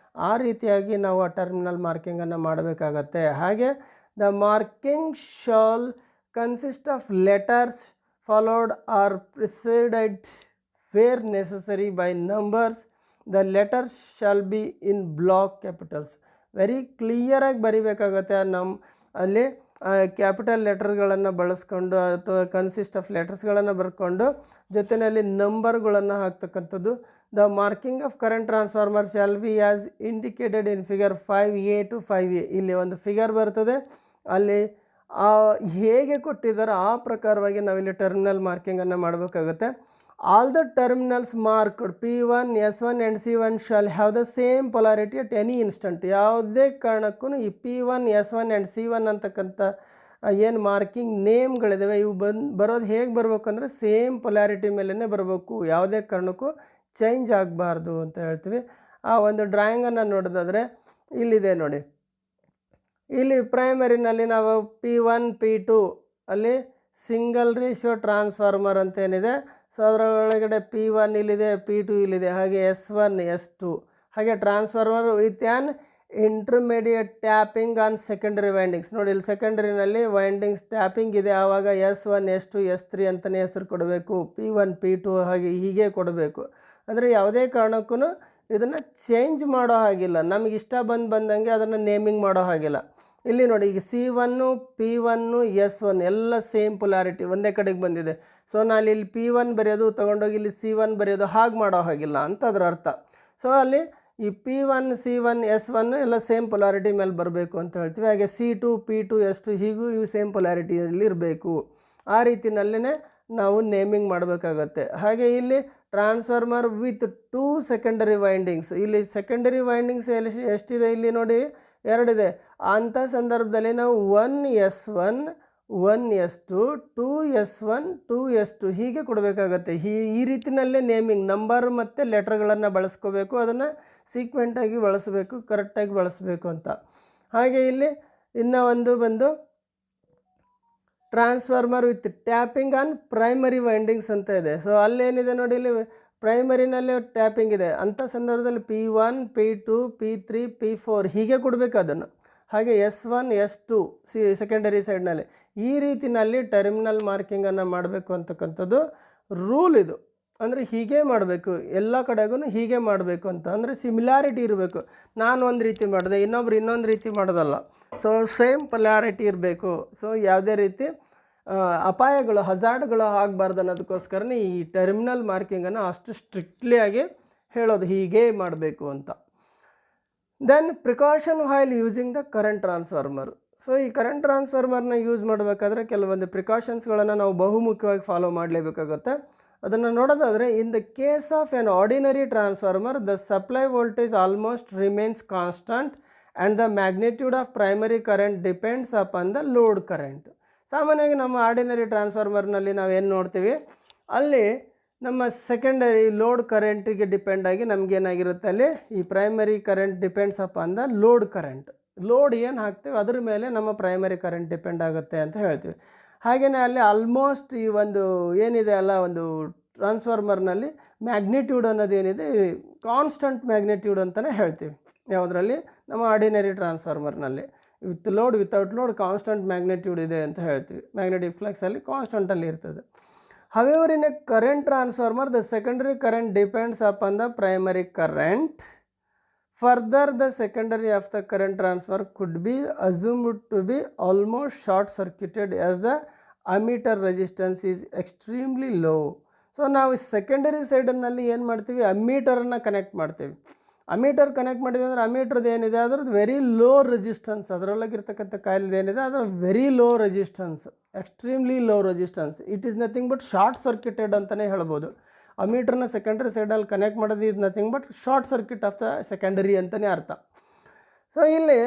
S1: ಆ ರೀತಿಯಾಗಿ ನಾವು ಆ ಟರ್ಮಿನಲ್ ಮಾರ್ಕಿಂಗನ್ನು ಮಾಡಬೇಕಾಗತ್ತೆ. ಹಾಗೆ the marking shall consist of letters followed or preceded where necessary by numbers. The letters shall be in block capitals. Very ಕ್ಲಿಯರಾಗಿ ಬರಿಬೇಕಾಗತ್ತೆ. ಅಲ್ಲಿ ಕ್ಯಾಪಿಟಲ್ ಲೆಟರ್ಗಳನ್ನು ಬಳಸ್ಕೊಂಡು ಅಥವಾ ಕನ್ಸಿಸ್ಟ್ ಆಫ್ ಲೆಟರ್ಸ್ಗಳನ್ನು ಬರ್ಕೊಂಡು ಜೊತೆಯಲ್ಲಿ ನಂಬರ್ಗಳನ್ನು ಹಾಕ್ತಕ್ಕಂಥದ್ದು. The marking of current transformer shall be as indicated in figure 5A to 5A. ಇಲ್ಲಿ ಒಂದು ಫಿಗರ್ ಬರ್ತದೆ, ಅಲ್ಲಿ ಹೇಗೆ ಕೊಟ್ಟಿದ್ದಾರೋ ಆ ಪ್ರಕಾರವಾಗಿ ನಾವಿಲ್ಲಿ ಟರ್ಮಿನಲ್ ಮಾರ್ಕಿಂಗನ್ನು ಮಾಡಬೇಕಾಗುತ್ತೆ. All the terminals marked P1, S1 and C1 shall have the same polarity at any instant. ಯಾವುದೇ ಕಾರಣಕ್ಕೂ ಈ P1, S1 ಆ್ಯಂಡ್ C1 ಅಂತಕ್ಕಂಥ ಏನು ಮಾರ್ಕಿಂಗ್ ನೇಮ್ಗಳಿದ್ದಾವೆ ಇವು ಬರೋದು ಹೇಗೆ ಬರಬೇಕು ಅಂದರೆ ಸೇಮ್ ಪೊಲ್ಯಾರಿಟಿ ಮೇಲೇ ಬರಬೇಕು, ಯಾವುದೇ ಕಾರಣಕ್ಕೂ ಚೇಂಜ್ ಆಗಬಾರ್ದು ಅಂತ ಹೇಳ್ತೀವಿ. ಆ ಒಂದು ಡ್ರಾಯಿಂಗನ್ನು ನೋಡೋದಾದರೆ ಇಲ್ಲಿದೆ ನೋಡಿ. ಇಲ್ಲಿ ಪ್ರೈಮರಿನಲ್ಲಿ ನಾವು P1, P2 ಅಲ್ಲಿ ಸಿಂಗಲ್ ರೇಷಿಯೋ ಟ್ರಾನ್ಸ್ಫಾರ್ಮರ್ ಅಂತ ಏನಿದೆ, ಸೊ ಅದರೊಳಗಡೆ P1 ಇಲ್ಲಿದೆ, P2 ಇಲ್ಲಿದೆ, ಹಾಗೆ S1, S2, ಹಾಗೆ transformer with an intermediate tapping on secondary windings. ನೋಡಿ ಇಲ್ಲಿ ಸೆಕೆಂಡರಿನಲ್ಲಿ ವೈಂಡಿಂಗ್ಸ್ ಟ್ಯಾಪಿಂಗ್ ಇದೆ, ಆವಾಗ S1, S2, S3 ಅಂತಲೇ ಹೆಸರು ಕೊಡಬೇಕು. P1, P2 ಹಾಗೆ ಹೀಗೆ ಕೊಡಬೇಕು. ಅಂದರೆ ಯಾವುದೇ ಕಾರಣಕ್ಕೂ ಇದನ್ನು ಚೇಂಜ್ ಮಾಡೋ ಹಾಗಿಲ್ಲ, ನಮಗೆ ಇಷ್ಟ ಬಂದಂಗೆ ಅದನ್ನು ನೇಮಿಂಗ್ ಮಾಡೋ ಹಾಗಿಲ್ಲ. ಇಲ್ಲಿ ನೋಡಿ ಈಗ C1, P1, S1 ಎಲ್ಲ ಸೇಮ್ ಪೊಲಾರಿಟಿ ಒಂದೇ ಕಡೆಗೆ ಬಂದಿದೆ. ಸೊ ನಾನು ಇಲ್ಲಿ P1 ಬರೆಯೋದು ತೊಗೊಂಡೋಗಿ ಇಲ್ಲಿ C1 ಬರೆಯೋದು ಹಾಗೆ ಮಾಡೋ ಹಾಗಿಲ್ಲ ಅಂತ ಅದರ ಅರ್ಥ. ಸೊ ಅಲ್ಲಿ ಈ P1, C1, S1 ಎಲ್ಲ ಸೇಮ್ ಪೊಲಾರಿಟಿ ಮೇಲೆ ಬರಬೇಕು ಅಂತ ಹೇಳ್ತೀವಿ. ಹಾಗೆ C2, P2, S2 ಹೀಗೂ ಇವು ಸೇಮ್ ಪೊಲಾರಿಟಿಯಲ್ಲಿ ಇರಬೇಕು. ಆ ರೀತಿಯಲ್ಲೇ ನಾವು ನೇಮಿಂಗ್ ಮಾಡಬೇಕಾಗತ್ತೆ. ಹಾಗೆ ಇಲ್ಲಿ ಟ್ರಾನ್ಸ್ಫಾರ್ಮರ್ ವಿತ್ 2 ಸೆಕೆಂಡರಿ ವೈಂಡಿಂಗ್ಸ್, ಇಲ್ಲಿ ಸೆಕೆಂಡರಿ ವೈಂಡಿಂಗ್ಸ್ ಎಷ್ಟಿದೆ ಇಲ್ಲಿ ನೋಡಿ 2 ಇದೆ. ಅಂಥ ಸಂದರ್ಭದಲ್ಲಿ ನಾವು 1 S1, 1 S2, 2 S1, 2 S2 ಹೀಗೆ ಕೊಡಬೇಕಾಗತ್ತೆ. ಈ ರೀತಿಯಲ್ಲೇ ನೇಮಿಂಗ್ ನಂಬರ್ ಮತ್ತು ಲೆಟರ್ಗಳನ್ನು ಬಳಸ್ಕೋಬೇಕು, ಅದನ್ನು ಸೀಕ್ವೆಂಟಾಗಿ ಬಳಸಬೇಕು, ಕರೆಕ್ಟಾಗಿ ಬಳಸಬೇಕು ಅಂತ. ಹಾಗೆ ಇಲ್ಲಿ ಇನ್ನೂ ಒಂದು ಬಂದು transformer with tapping on primary windings ಅಂತ ಇದೆ. ಸೊ ಅಲ್ಲೇನಿದೆ ನೋಡಿ, ಇಲ್ಲಿ ಪ್ರೈಮರಿನಲ್ಲಿ ಟ್ಯಾಪಿಂಗ್ ಇದೆ. ಅಂಥ ಸಂದರ್ಭದಲ್ಲಿ P1, P2, P3, P4 ಹೀಗೆ ಕೊಡಬೇಕು ಅದನ್ನು. ಹಾಗೆ S1, S2 ಸೆಕೆಂಡರಿ ಸೈಡ್ನಲ್ಲಿ ಈ ರೀತಿಯಲ್ಲಿ ಟರ್ಮಿನಲ್ ಮಾರ್ಕಿಂಗನ್ನು ಮಾಡಬೇಕು ಅಂತಕ್ಕಂಥದ್ದು ರೂಲ್ ಇದು. ಅಂದರೆ ಹೀಗೆ ಮಾಡಬೇಕು, ಎಲ್ಲ ಕಡೆಗೂ ಹೀಗೆ ಮಾಡಬೇಕು ಅಂತ. ಅಂದರೆ ಸಿಮಿಲಾರಿಟಿ ಇರಬೇಕು. ನಾನು ಒಂದು ರೀತಿ ಮಾಡಿದೆ, ಇನ್ನೊಬ್ರು ಇನ್ನೊಂದು ರೀತಿ ಮಾಡೋದಲ್ಲ. ಸೊ ಸೇಮ್ ಪೊಲ್ಯಾರಿಟಿ ಇರಬೇಕು. ಸೊ ಯಾವುದೇ ರೀತಿ ಅಪಾಯಗಳು ಹಜಾರ್ಡ್ಗಳು ಆಗಬಾರ್ದು ಅನ್ನೋದಕ್ಕೋಸ್ಕರನೇ ಈ ಟರ್ಮಿನಲ್ ಮಾರ್ಕಿಂಗನ್ನು ಅಷ್ಟು ಸ್ಟ್ರಿಕ್ಟ್ಲಿ ಆಗಿ ಹೇಳೋದು ಹೀಗೆ ಮಾಡಬೇಕು ಅಂತ. Then precaution while using the current transformer. So ಈ ಕರೆಂಟ್ ಟ್ರಾನ್ಸ್ಫಾರ್ಮರ್ನ ಯೂಸ್ ಮಾಡಬೇಕಾದ್ರೆ ಕೆಲವೊಂದು ಪ್ರಿಕಾಷನ್ಸ್ಗಳನ್ನು ನಾವು ಬಹುಮುಖ್ಯವಾಗಿ ಫಾಲೋ ಮಾಡಲೇಬೇಕಾಗುತ್ತೆ. ಅದನ್ನು ನೋಡೋದಾದರೆ, in the case of an ordinary transformer the supply voltage almost remains constant and the magnitude of primary current depends upon the load current. ಸಾಮಾನ್ಯವಾಗಿ ನಮ್ಮ ಆರ್ಡಿನರಿ ಟ್ರಾನ್ಸ್ಫಾರ್ಮರ್ನಲ್ಲಿ ನಾವೇನು ನೋಡ್ತೀವಿ, ಅಲ್ಲಿ ನಮ್ಮ ಸೆಕೆಂಡರಿ ಲೋಡ್ ಕರೆಂಟಿಗೆ ಡಿಪೆಂಡ್ ಆಗಿ ನಮಗೇನಾಗಿರುತ್ತೆ, ಅಲ್ಲಿ ಈ primary current depends upon the load current. Load ಏನು ಹಾಕ್ತೀವಿ ಅದ್ರ ಮೇಲೆ ನಮ್ಮ ಪ್ರೈಮರಿ ಕರೆಂಟ್ ಡಿಪೆಂಡ್ ಆಗುತ್ತೆ ಅಂತ ಹೇಳ್ತೀವಿ. ಹಾಗೆಯೇ ಅಲ್ಲಿ ಆಲ್ಮೋಸ್ಟ್ ಈ ಒಂದು ಏನಿದೆ ಅಲ್ಲ, ಒಂದು ಟ್ರಾನ್ಸ್ಫಾರ್ಮರ್ನಲ್ಲಿ ಮ್ಯಾಗ್ನಿಟ್ಯೂಡ್ ಅನ್ನೋದೇನಿದೆ ಕಾನ್ಸ್ಟಂಟ್ ಮ್ಯಾಗ್ನಿಟ್ಯೂಡ್ ಅಂತಲೇ ಹೇಳ್ತೀವಿ. ಯಾವುದರಲ್ಲಿ? ನಮ್ಮ ಆರ್ಡಿನರಿ ಟ್ರಾನ್ಸ್ಫಾರ್ಮರ್ನಲ್ಲಿ. With load without load constant magnitude ಇದೆ ಅಂತ ಹೇಳ್ತೀವಿ. ಮ್ಯಾಗ್ನೆಟಿಕ್ ಫ್ಲಕ್ಸಲ್ಲಿ ಕಾನ್ಸ್ಟಂಟಲ್ಲಿ ಇರ್ತದೆ. However, in a current transformer, the secondary current depends upon the primary current. Further, the secondary of the current transfer could be assumed to be almost short circuited as the ammeter resistance is extremely low. So, ನಾವು secondary ಸೈಡನ್ನಲ್ಲಿ ಏನು ಮಾಡ್ತೀವಿ, ಅಮ್ಮೀಟರನ್ನು connect ಮಾಡ್ತೀವಿ. Ammeter connect ಮಾಡಿದೆ ಅಂದರೆ ಅಮ್ಮೀಟರ್ದು ಏನಿದೆ ಅದರದ್ದು very low resistance, ಅದರೊಳಗಿರ್ತಕ್ಕಂಥ ಕಾಯಿಲ್ದು ಏನಿದೆ ಅದರ very low resistance, extremely low resistance. It is nothing but short circuited ಅಂತಲೇ ಹೇಳ್ಬೋದು. ಅಮ್ಮೀಟರ್ನ ಸೆಕೆಂಡರಿ ಸೈಡಲ್ಲಿ ಕನೆಕ್ಟ್ ಮಾಡೋದು is nothing but short circuit off the secondary ಅಂತಲೇ ಅರ್ಥ. ಸೊ ಇಲ್ಲಿ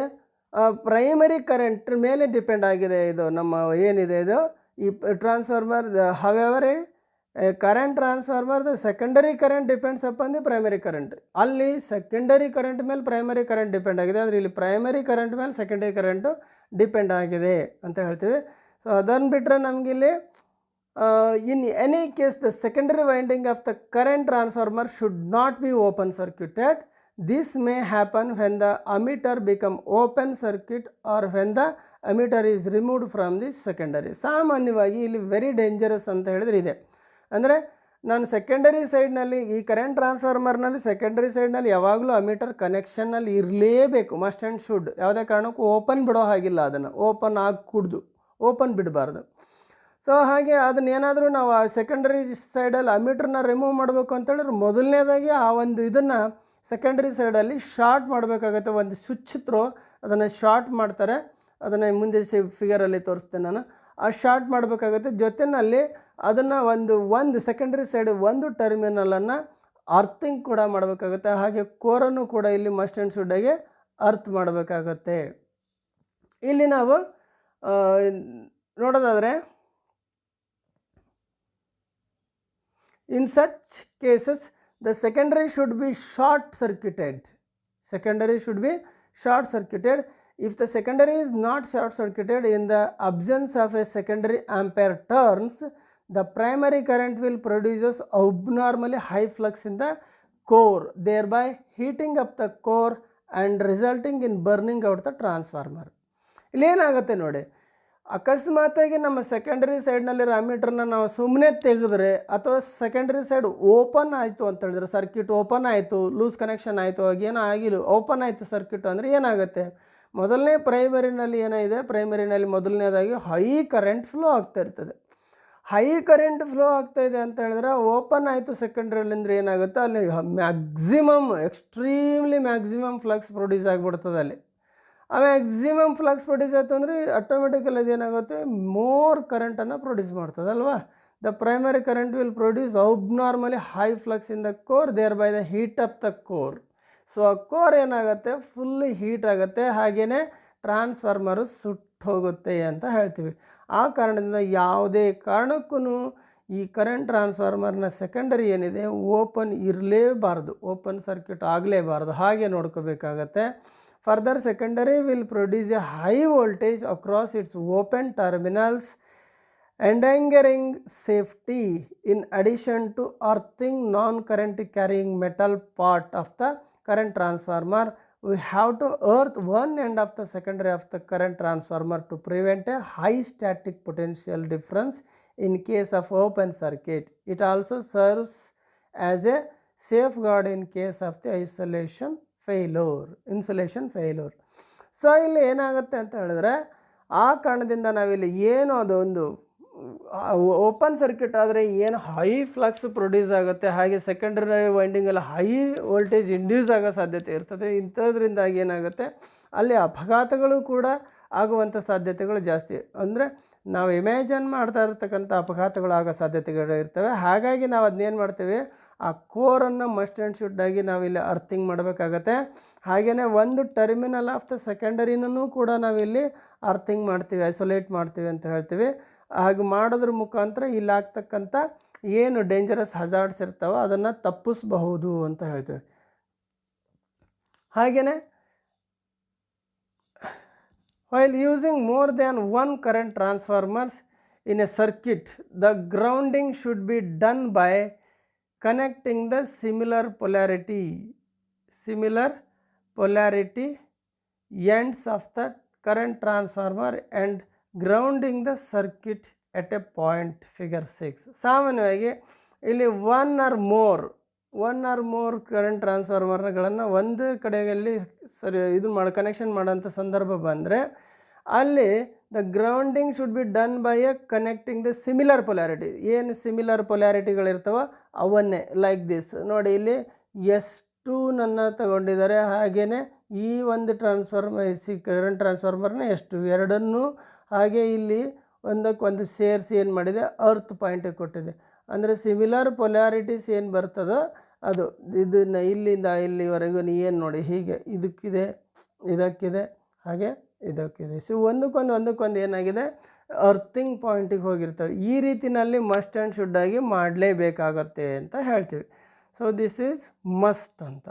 S1: ಪ್ರೈಮರಿ ಕರೆಂಟ್ ಮೇಲೆ ಡಿಪೆಂಡ್ ಆಗಿದೆ ಇದು ನಮ್ಮ ಏನಿದೆ ಇದು ಈ transformer. However current transformer the secondary current depends upon the primary current. ಅಲ್ಲಿ ಸೆಕೆಂಡರಿ ಕರೆಂಟ್ ಮೇಲೆ ಪ್ರೈಮರಿ ಕರೆಂಟ್ ಡಿಪೆಂಡ್ ಆಗಿದೆ, ಆದರೆ ಇಲ್ಲಿ ಪ್ರೈಮರಿ ಕರೆಂಟ್ ಮೇಲೆ ಸೆಕೆಂಡರಿ ಕರೆಂಟು ಡಿಪೆಂಡ್ ಆಗಿದೆ ಅಂತ ಹೇಳ್ತೀವಿ. ಸೊ ಅದನ್ನು ಬಿಟ್ಟರೆ ನಮಗಿಲ್ಲಿ in any case the secondary winding of the current transformer should not be open circuited. This may happen when the ammeter become open circuit or when the ammeter is removed from the secondary. ಸಾಮಾನ್ಯವಾಗಿ ಇಲ್ಲಿ very dangerous ಅಂತ ಹೇಳಿದ್ರೆ ಇದೆ. ಅಂದರೆ ನಾನು secondary ಸೈಡ್ನಲ್ಲಿ ಈ current ಟ್ರಾನ್ಸ್ಫಾರ್ಮರ್ನಲ್ಲಿ secondary ಸೈಡ್ನಲ್ಲಿ ಯಾವಾಗಲೂ ಅಮೀಟರ್ ಕನೆಕ್ಷನ್ನಲ್ಲಿ ಇರಲೇಬೇಕು, ಮಸ್ಟ್ ಆ್ಯಂಡ್ ಶುಡ್. ಯಾವುದೇ ಕಾರಣಕ್ಕೂ ಓಪನ್ ಬಿಡೋ ಹಾಗಿಲ್ಲ, ಅದನ್ನು ಓಪನ್ ಆಗಿ ಕುಡ್ದು ಓಪನ್ ಬಿಡಬಾರ್ದು. ಸೊ ಹಾಗೆ ಅದನ್ನೇನಾದರೂ ನಾವು ಆ ಸೆಕೆಂಡರಿ ಸೈಡಲ್ಲಿ ಅಮೀಟರ್ನ ರಿಮೂವ್ ಮಾಡಬೇಕು ಅಂತೇಳಿದ್ರೆ ಮೊದಲನೇದಾಗಿ ಆ ಒಂದು ಇದನ್ನು ಸೆಕೆಂಡರಿ ಸೈಡಲ್ಲಿ ಶಾರ್ಟ್ ಮಾಡಬೇಕಾಗತ್ತೆ. ಒಂದು ಸ್ವಿಚ್ ಥ್ರೋ ಅದನ್ನು ಶಾರ್ಟ್ ಮಾಡ್ತಾರೆ. ಅದನ್ನು ಮುಂದೆ ಫಿಗರಲ್ಲಿ ತೋರಿಸ್ತೇನೆ ನಾನು. ಆ ಶಾರ್ಟ್ ಮಾಡಬೇಕಾಗುತ್ತೆ. ಜೊತೆಯಲ್ಲಿ ಅದನ್ನು ಒಂದು ಸೆಕೆಂಡರಿ ಸೈಡ್ ಒಂದು ಟರ್ಮಿನಲನ್ನು ಅರ್ಥಿಂಗ್ ಕೂಡ ಮಾಡಬೇಕಾಗುತ್ತೆ. ಹಾಗೆ ಕೋರನ್ನು ಕೂಡ ಇಲ್ಲಿ ಮಸ್ಟ್ ಆ್ಯಂಡ್ ಶುಡ್ಡಾಗಿ ಅರ್ತ್ ಮಾಡಬೇಕಾಗತ್ತೆ. ಇಲ್ಲಿ ನಾವು ನೋಡೋದಾದರೆ in such cases the secondary should be short circuited. Secondary should be short circuited. If the secondary is not short circuited, in the absence of a secondary ampere turns, the primary current will produce abnormally high flux in the core, thereby heating up the core and resulting in burning out the transformer. ಇಲ್ಲೇನಾಗುತ್ತೆ ನೋಡಿ, ಅಕಸ್ಮಾತಾಗಿ ನಮ್ಮ secondary ಸೈಡ್ನಲ್ಲಿರೋ ಅಮೀಟರ್ನ ನಾವು ಸುಮ್ಮನೆ ತೆಗೆದ್ರೆ ಅಥವಾ secondary side open ಆಯಿತು ಅಂತ ಹೇಳಿದ್ರೆ, ಸರ್ಕ್ಯೂಟ್ ಓಪನ್ ಆಯಿತು, ಲೂಸ್ ಕನೆಕ್ಷನ್ ಆಯಿತು, ಆಗೇನೋ ಆಗಿಲ್ಲ, ಓಪನ್ ಆಯಿತು ಸರ್ಕ್ಯೂಟ್ ಅಂದರೆ ಏನಾಗುತ್ತೆ, ಮೊದಲನೇ ಪ್ರೈಮರಿನಲ್ಲಿ ಏನಿದೆ, ಪ್ರೈಮರಿನಲ್ಲಿ ಮೊದಲನೇದಾಗಿ ಹೈ ಕರೆಂಟ್ ಫ್ಲೋ ಆಗ್ತಾ ಇರ್ತದೆ. ಹೈ ಕರೆಂಟ್ ಫ್ಲೋ ಆಗ್ತಾಯಿದೆ ಅಂತ ಹೇಳಿದ್ರೆ ಓಪನ್ ಆಯಿತು ಸೆಕೆಂಡ್ರಿಯಲ್ಲಿ ಅಂದರೆ ಏನಾಗುತ್ತೆ, ಅಲ್ಲಿ maximum extremely maximum flux produce ಆಗಿಬಿಡ್ತದೆ. ಅಲ್ಲಿ ಆ ಮ್ಯಾಕ್ಸಿಮಮ್ ಫ್ಲಕ್ಸ್ ಪ್ರೊಡ್ಯೂಸ್ ಆಯಿತು ಅಂದರೆ ಆಟೋಮೆಟಿಕಲಿ ಅದೇನಾಗುತ್ತೆ, ಮೋರ್ ಕರೆಂಟನ್ನು ಪ್ರೊಡ್ಯೂಸ್ ಮಾಡ್ತದೆ ಅಲ್ವಾ. The primary current will produce abnormally high flux in the core, thereby the heat up the core. So ಆ ಕೋರ್ ಏನಾಗುತ್ತೆ, ಫುಲ್ ಹೀಟ್ ಆಗುತ್ತೆ, ಹಾಗೆಯೇ ಟ್ರಾನ್ಸ್ಫಾರ್ಮರು ಸುಟ್ಟು ಹೋಗುತ್ತೆ ಅಂತ ಹೇಳ್ತೀವಿ. ಆ ಕಾರಣದಿಂದ ಯಾವುದೇ ಕಾರಣಕ್ಕೂ ಈ ಕರೆಂಟ್ ಟ್ರಾನ್ಸ್ಫಾರ್ಮರ್ನ ಸೆಕೆಂಡರಿ ಏನಿದೆ ಓಪನ್ ಇರಲೇಬಾರ್ದು, ಓಪನ್ ಸರ್ಕ್ಯೂಟ್ ಆಗಲೇಬಾರ್ದು, ಹಾಗೆ ನೋಡ್ಕೋಬೇಕಾಗತ್ತೆ. Further, secondary will produce a high voltage across its open terminals, endangering safety. In addition to earthing non-current carrying metal part of the current transformer, we have to earth one end of the secondary of the current transformer to prevent a high static potential difference in case of open circuit. It also serves as a safeguard in case of the isolation insulation failure. So ಇಲ್ಲಿ ಏನಾಗುತ್ತೆ ಅಂತ ಹೇಳಿದ್ರೆ, ಆ ಕಾರಣದಿಂದ ನಾವಿಲ್ಲಿ ಏನು ಅದೊಂದು open circuit ಆದರೆ ಏನು ಹೈ ಫ್ಲಕ್ಸ್ ಪ್ರೊಡ್ಯೂಸ್ ಆಗುತ್ತೆ, ಹಾಗೆ ಸೆಕೆಂಡರಿ ವೈಂಡಿಂಗಲ್ಲಿ ಹೈ ವೋಲ್ಟೇಜ್ ಇಂಡ್ಯೂಸ್ ಆಗೋ ಸಾಧ್ಯತೆ ಇರ್ತದೆ. ಇಂಥದ್ರಿಂದಾಗಿ ಏನಾಗುತ್ತೆ, ಅಲ್ಲಿ ಅಪಘಾತಗಳು ಕೂಡ ಆಗುವಂಥ ಸಾಧ್ಯತೆಗಳು ಜಾಸ್ತಿ. ಅಂದರೆ ನಾವು ಇಮ್ಯಾಜಿನ್ ಮಾಡ್ತಾ ಇರ್ತಕ್ಕಂಥ ಅಪಘಾತಗಳು ಆಗೋ ಸಾಧ್ಯತೆಗಳು ಇರ್ತವೆ. ಹಾಗಾಗಿ ನಾವು ಅದನ್ನೇನು ಮಾಡ್ತೀವಿ, ಆ ಕೋರನ್ನು ಮಸ್ಟ್ ಆ್ಯಂಡ್ ಶುಡ್ಡಾಗಿ ನಾವಿಲ್ಲಿ ಅರ್ಥಿಂಗ್ ಮಾಡಬೇಕಾಗತ್ತೆ. ಹಾಗೆಯೇ ಒಂದು ಟರ್ಮಿನಲ್ ಆಫ್ ದ ಸೆಕೆಂಡರಿನೂ ಕೂಡ ನಾವಿಲ್ಲಿ ಅರ್ಥಿಂಗ್ ಮಾಡ್ತೀವಿ, ಐಸೋಲೇಟ್ ಮಾಡ್ತೀವಿ ಅಂತ ಹೇಳ್ತೀವಿ. ಹಾಗೆ ಮಾಡೋದ್ರ ಮುಖಾಂತರ ಇಲ್ಲಿ ಆಗ್ತಕ್ಕಂಥ ಏನು ಡೇಂಜರಸ್ ಹಜಾರ್ಡ್ಸ್ ಇರ್ತಾವೋ ಅದನ್ನು ತಪ್ಪಿಸಬಹುದು ಅಂತ ಹೇಳ್ತೀವಿ. ಹಾಗೆಯೇ while using more than one current transformers in a circuit, the grounding should be done by connecting the similar polarity ends of the current transformer and grounding the circuit at a point, figure 6. ಸಾಮಾನ್ಯವಾಗಿ ಇಲ್ಲಿ one or more current ಟ್ರಾನ್ಸ್ಫಾರ್ಮರ್ಗಳನ್ನು ಒಂದು ಕಡೆಯಲ್ಲಿ connection ಮಾಡೋಂಥ ಸಂದರ್ಭ ಬಂದರೆ ಅಲ್ಲಿ the grounding should be done by a connecting the similar polarity. ಏನು ಸಿಮಿಲರ್ ಪೊಲ್ಯಾರಿಟಿಗಳಿರ್ತವೋ ಅವನ್ನೇ, ಲೈಕ್ ದಿಸ್ ನೋಡಿ, ಇಲ್ಲಿ ಎಷ್ಟು ನನ್ನ ತಗೊಂಡಿದ್ದಾರೆ, ಹಾಗೆಯೇ ಈ ಒಂದು ಕರೆಂಟ್ ಟ್ರಾನ್ಸ್ಫಾರ್ಮರ್ನ ಎಷ್ಟು ಎರಡನ್ನೂ ಹಾಗೆ ಇಲ್ಲಿ ಒಂದಕ್ಕೊಂದು ಸೇರಿಸಿ ಏನು ಮಾಡಿದೆ, ಅರ್ತ್ ಪಾಯಿಂಟಿಗೆ ಕೊಟ್ಟಿದೆ. ಅಂದರೆ ಸಿಮಿಲರ್ ಪೊಲ್ಯಾರಿಟೀಸ್ ಏನು ಬರ್ತದೋ ಅದು ಇದನ್ನು ಇಲ್ಲಿಂದ ಇಲ್ಲಿವರೆಗೂ ಏನು ನೋಡಿ, ಹೀಗೆ ಇದಕ್ಕಿದೆ ಹಾಗೆ ಇದಕ್ಕಿದೆ. ಸೊ ಒಂದಕ್ಕೊಂದು ಏನಾಗಿದೆ, ಅರ್ಥಿಂಗ್ ಪಾಯಿಂಟಿಗೆ ಹೋಗಿರ್ತವೆ. ಈ ರೀತಿಯಲ್ಲಿ ಮಸ್ಟ್ ಆ್ಯಂಡ್ ಶುಡ್ಡಾಗಿ ಮಾಡಲೇಬೇಕಾಗತ್ತೆ ಅಂತ ಹೇಳ್ತೀವಿ. ಸೊ ದಿಸ್ ಈಸ್ ಮಸ್ಟ್ ಅಂತ.